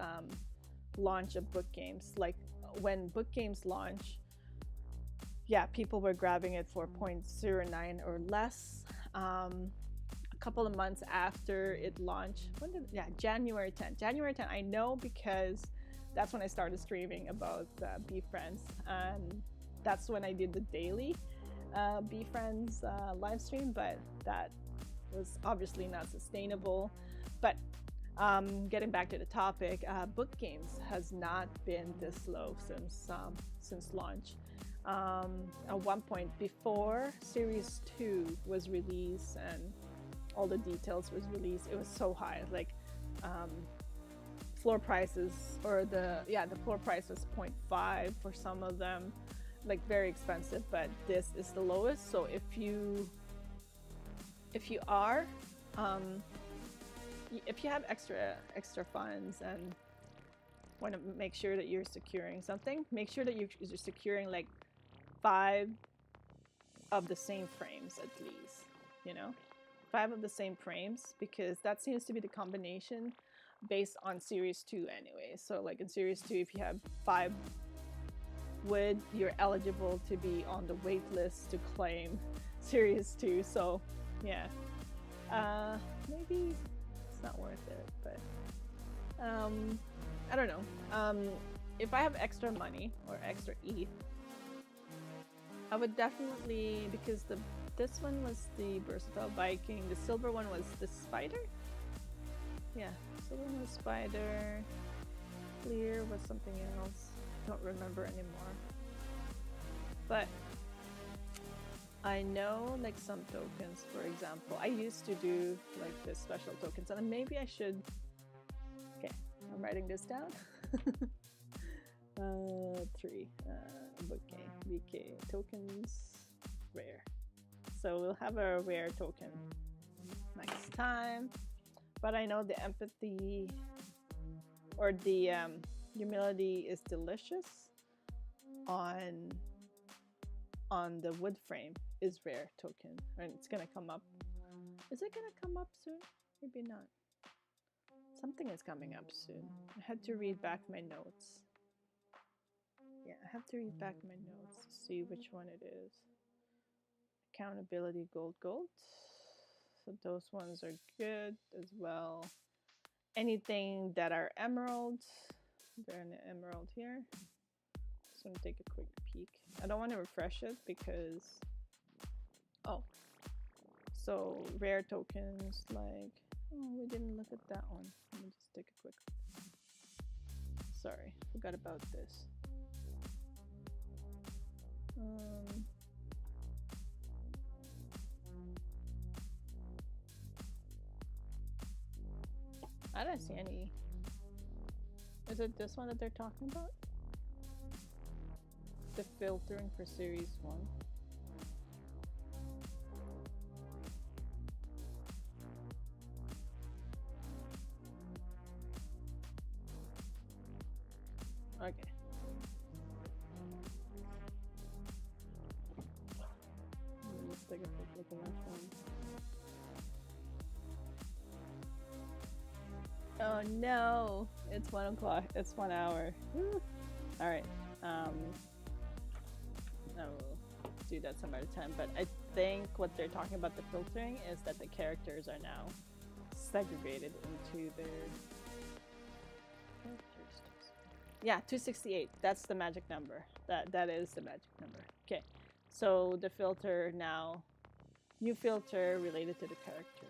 launch of book games. Like when book games launch, yeah, people were grabbing it for 0.09 or less. A couple of months after it launched, January 10th. January 10th, I know because that's when I started streaming about VeeFriends, and that's when I did the daily VeeFriends live stream, but that was obviously not sustainable. But getting back to the topic, book games has not been this low since launch. At one point before Series 2 was released and all the details was released, it was so high. Like floor prices, or the floor price was 0.5 for some of them, like very expensive. But this is the lowest. So if you are if you have extra funds and want to make sure that you're securing something, make sure that you're securing like 5 of the same frames at least, 5 of the same frames, because that seems to be the combination based on Series 2 anyway. So like in Series 2, if you have 5 wood, you're eligible to be on the wait list to claim Series 2. So yeah, maybe it's not worth it, but I don't know. If I have extra money or extra ETH, I would definitely, because this one was the versatile Viking, the silver one was the spider. Yeah, silver one was spider, clear was something else. Don't remember anymore. But I know like some tokens, for example, I used to do like the special tokens, and maybe I should. Okay, I'm writing this down. 3 book game VK tokens rare. So we'll have a rare token next time. But I know the empathy or the humility is delicious on the wood frame is rare token, and it's gonna come up. Is it gonna come up soon? Maybe not. Something is coming up soon. I had to read back my notes. Yeah, I have to read back my notes to see which one it is. Accountability gold. So those ones are good as well. Anything that are emeralds, they're in the emerald here. Just want to take a quick peek. I don't want to refresh it because, so rare tokens like, we didn't look at that one. Let me just take a quick, sorry, forgot about this. I don't see any. Is it this one that they're talking about? The filtering for Series 1. Okay. Let's take a quick look at that one. Oh no, it's 1 o'clock. It's 1 hour. All right. I will do that some other time. But I think what they're talking about the filtering is that the characters are now segregated into their characters. Yeah, 268. That's the magic number. That is the magic number. Okay. So the filter now, new filter related to the character.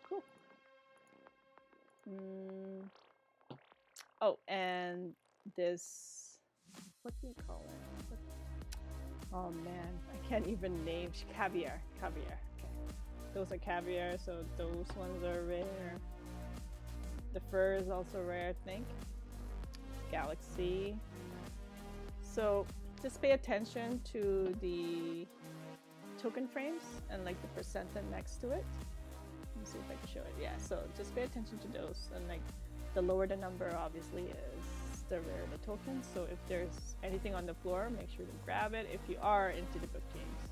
Cool. Oh, and this, what do you call it? Oh man, I can't even name. Caviar. Okay. Those are caviar, so those ones are rare. The fur is also rare, I think. Galaxy. So just pay attention to the token frames and like the percentage next to it. Let me see if I can show it. Yeah, so just pay attention to those, and like the lower the number obviously is the rarer the token. So if there's anything on the floor, make sure to grab it if you are into the book games.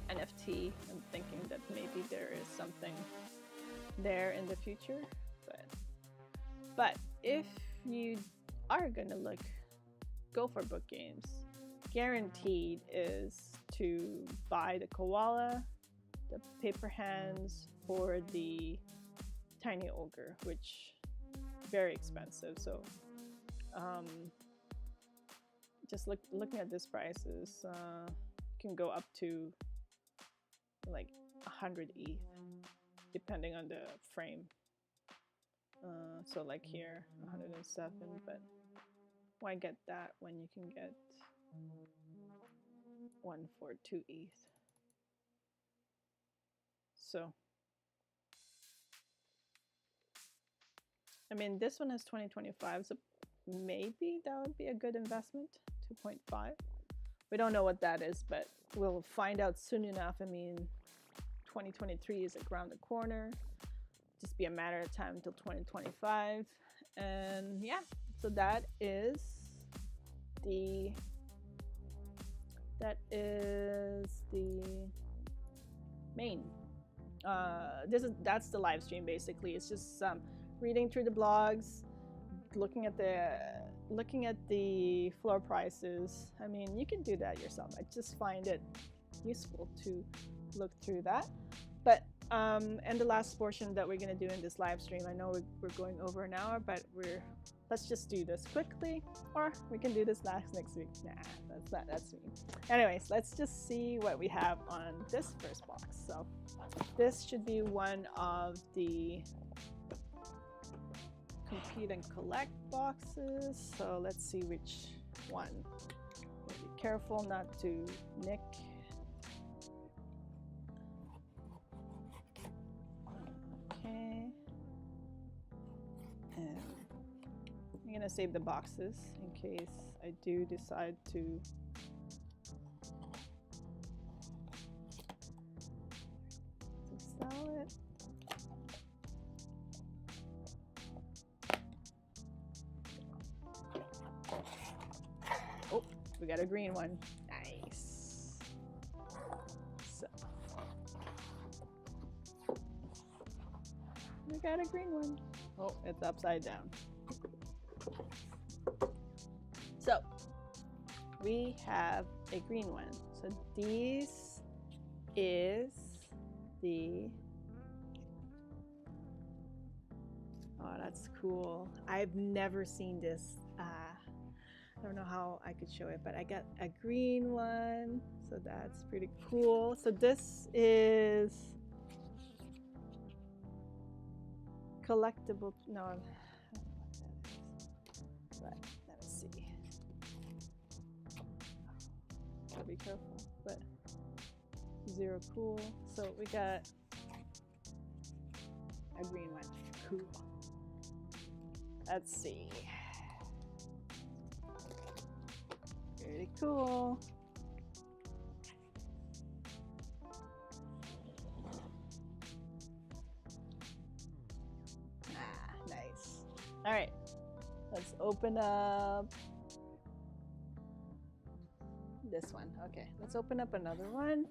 NFT, I'm thinking that maybe there is something there in the future, but if you are gonna go for book games, guaranteed is to buy the koala, the paper hands, or the tiny ogre, which very expensive. So just looking at these prices, can go up to like 100 ETH depending on the frame. So like here 107, but why get that when you can get one for 2 ETH? So I mean, this one has 2025, so maybe that would be a good investment. 2.5. We don't know what that is, but we'll find out soon enough. I mean, 2023 is like around the corner. Just be a matter of time until 2025. And yeah, so that is the main. That's the live stream basically. It's just reading through the blogs, looking at the floor prices. I mean, you can do that yourself. I just find it useful to look through that. But and the last portion that we're gonna do in this live stream, I know we're going over an hour, but let's just do this quickly, or we can do this next week. Nah, that's me. Anyways, let's just see what we have on this first box. So this should be one of the Compete and Collect boxes. So let's see which one. Be careful not to nick. Okay. And I'm gonna save the boxes in case I do decide to sell it. Oh, we got a green one. Nice. So we got a green one. Oh, it's upside down. So we have a green one. So this is the, oh, that's cool. I've never seen this. I don't know how I could show it, but I got a green one, so that's pretty cool. So this is collectible. No, I don't know what that is. But let me see. Gotta be careful. But zero cool. So we got a green one. Cool. Let's see. Pretty cool. Nice. All right, let's open up this one. Okay, let's open up another one.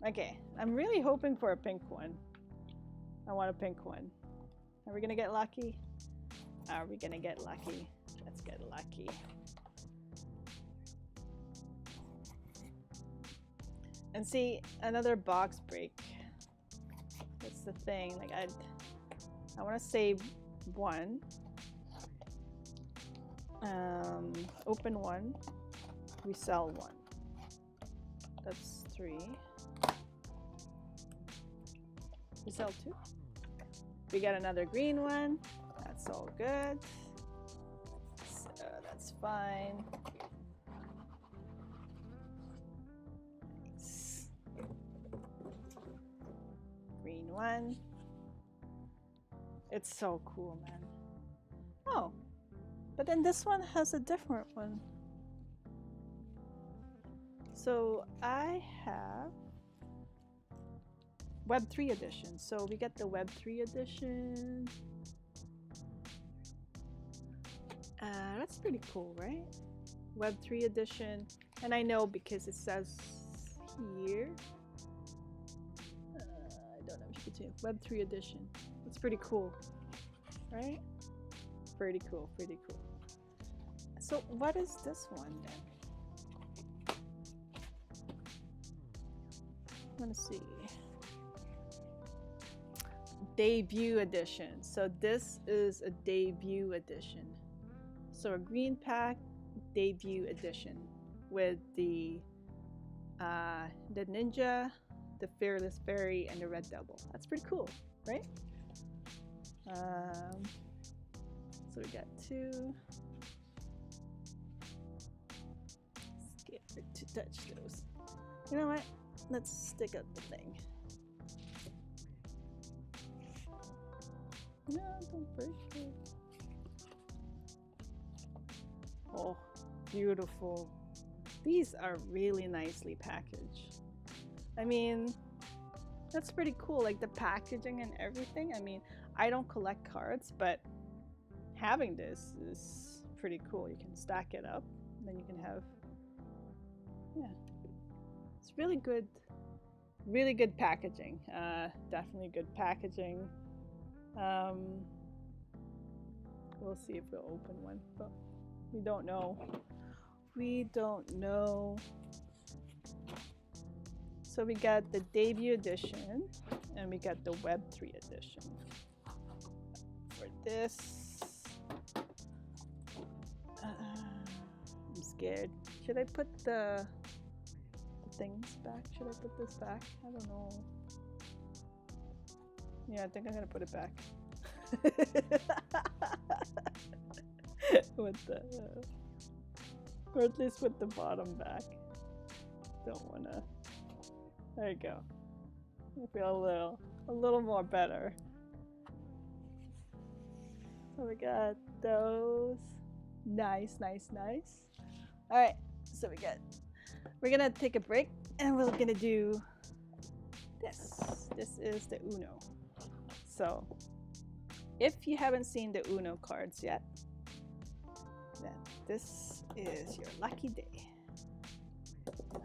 Okay, I'm really hoping for a pink one. I want a pink one. Are we gonna get lucky? Are we gonna get lucky? Let's get lucky. And see, another box break. That's the thing. Like I want to save one. Open one. We sell one. That's 3. We sell 2. We got another green one. That's all good. So that's fine. 2021. It's so cool, man. Oh, but then this one has a different one. So I have Web3 edition. So we get the Web3 edition. That's pretty cool, right? Web3 edition. And I know because it says here. I don't know if you can see it. Web3 edition. It's pretty cool, right? Pretty cool, pretty cool. So what is this one then? I want to see. Debut edition. So this is a debut edition. So a green pack debut edition with the ninja, the fearless fairy, and the red double. That's pretty cool, right? So we got two. Scared to touch those. You know what? Let's stick up the thing. No, don't break it. Oh, beautiful. These are really nicely packaged. I mean, that's pretty cool, like the packaging and everything. I mean, I don't collect cards, but having this is pretty cool. You can stack it up, and then you can have, yeah, it's really good packaging. Definitely good packaging. We'll see if we'll open one, but we don't know. We don't know. So we got the debut edition and we got the Web3 edition. For this, I'm scared. Should I put the things back? Should I put this back? I don't know. Yeah, I think I'm gonna put it back. With the, or at least with the bottom back. Don't wanna. There you go. I feel a little more better. So we got those. Nice, nice, nice. All right. So we're gonna take a break and we're gonna do this. This is the Uno. So if you haven't seen the Uno cards yet, then this is your lucky day.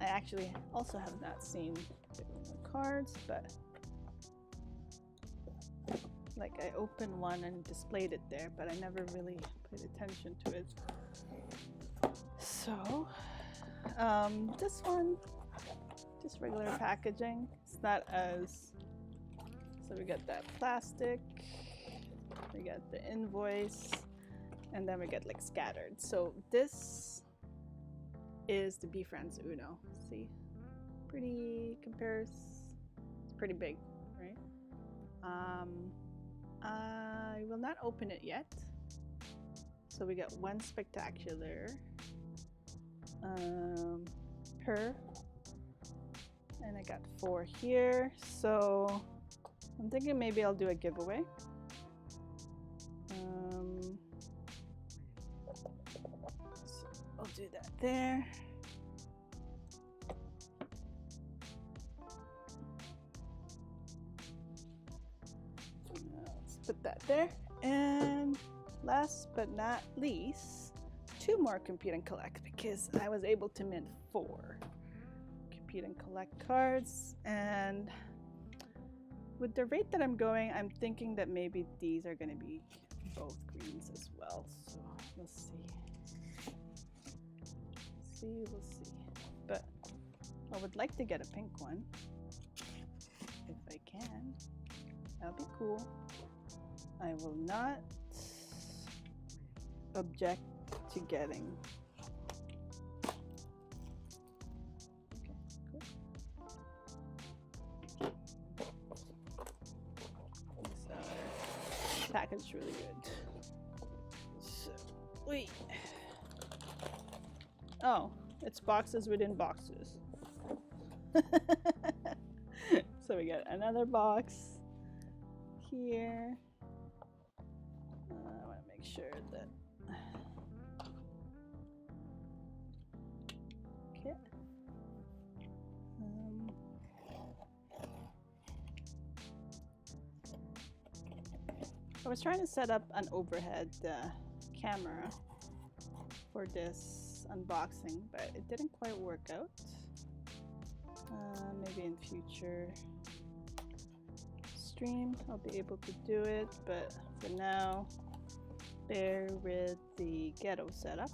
I actually also have not seen the Uno cards, but like I opened one and displayed it there, but I never really paid attention to it. So this one, just regular packaging. It's not as, so we got that plastic, we got the invoice, and then we get like scattered. So this is the VeeFriends Uno. See, it's pretty big, right? I will not open it yet. So we got one spectacular per, and I got 4 here. So I'm thinking maybe I'll do a giveaway. So I'll do that there. Let's put that there. And last but not least, 2 more Compete and Collect, because I was able to mint 4 Compete and Collect cards. And with the rate that I'm going, I'm thinking that maybe these are going to be both greens as well. So we'll see. We'll see. But I would like to get a pink one if I can. That'll be cool. I will not object to getting. Okay, cool. These are packaged really good. So, wait. Oh, it's boxes within boxes. So we got another box. here. I want to make sure that. Okay. I was trying to set up an overhead camera for this unboxing, but it didn't quite work out. Maybe in future stream I'll be able to do it, but for now, bear with the ghetto setup.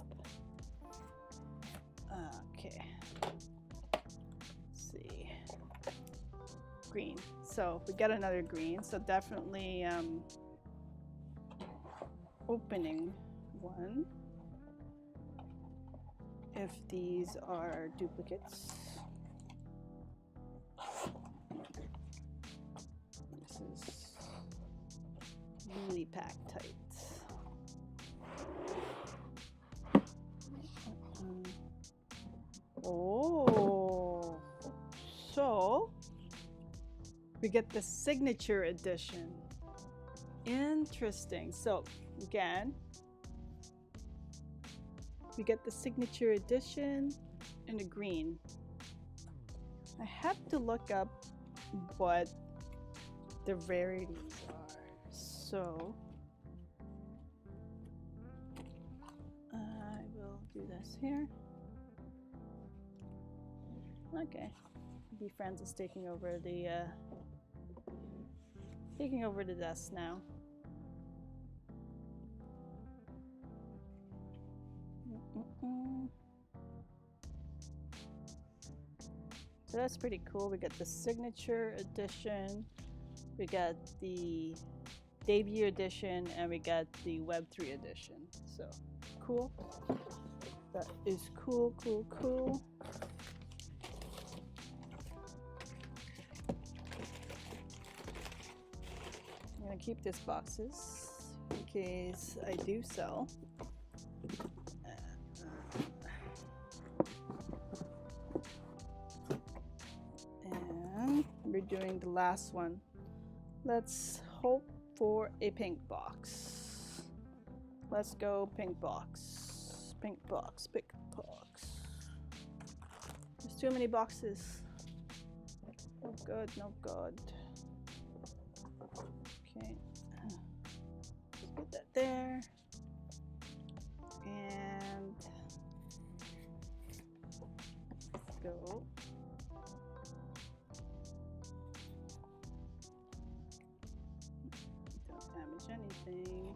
Okay. Let's see. Green. So we got another green. So definitely opening one if these are duplicates. This is really packed tight. Oh, so we get the signature edition. Interesting. So again, we get the signature edition in the green. I have to look up what the rarities are. So I will do this here. Okay, VeeFriends is taking over the desk now. So that's pretty cool. We got the signature edition, we got the debut edition, and we got the Web3 edition. So cool. That is cool, cool, cool. I'm gonna keep these boxes in case I do sell. And we're doing the last one. Let's hope for a pink box. Let's go pink box. Pink box, pink box. There's too many boxes. No good, no good. Okay, let's put that there. And let's go. Don't damage anything.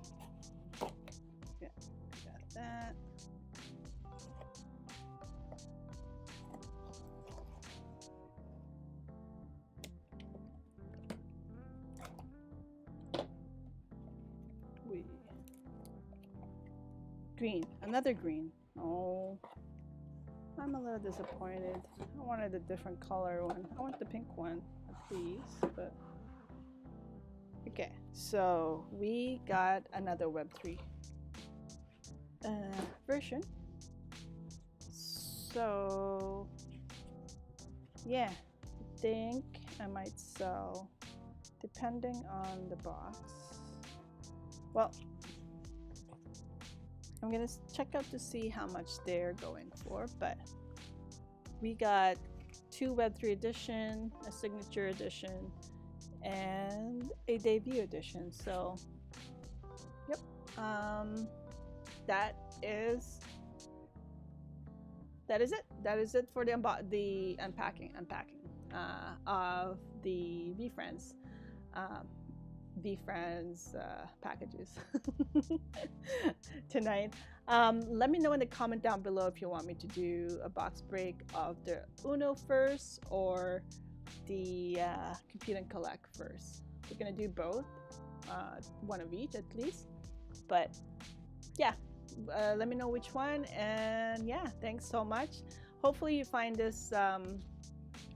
Okay, got that. Green, another green. Oh, I'm a little disappointed. I wanted a different color one. I want the pink one, please. But okay, so we got another Web3 version. So yeah, I think I might sell, depending on the box. Well, I'm gonna check out to see how much they're going for, but we got 2 Web3 edition, a signature edition, and a debut edition. So yep, that is it. That is it for the unpacking of the VeeFriends packages tonight. Let me know in the comment down below if you want me to do a box break of the Uno first or the Compete and Collect first. We're gonna do both, one of each at least, but yeah, let me know which one. And yeah, thanks so much. Hopefully you find this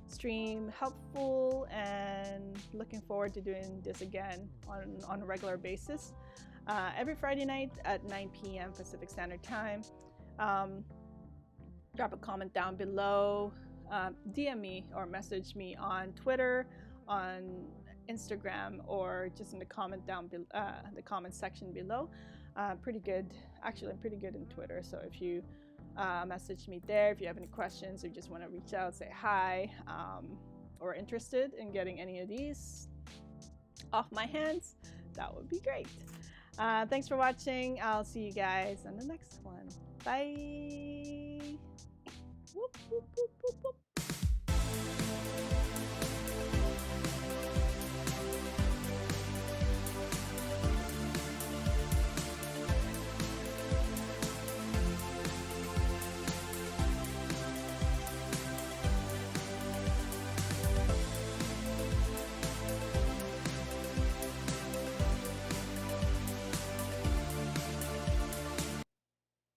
stream helpful, and looking forward to doing this again on a regular basis, every Friday night at 9 p.m. Pacific Standard Time. Drop a comment down below, DM me or message me on Twitter, on Instagram or just in the comment the comment section below. Pretty good. Actually, I'm pretty good in Twitter. So if you message me there, if you have any questions or just want to reach out, say hi, or interested in getting any of these off my hands, that would be great. Thanks for watching. I'll see you guys on the next one. Bye. Whoop, whoop, whoop, whoop, whoop.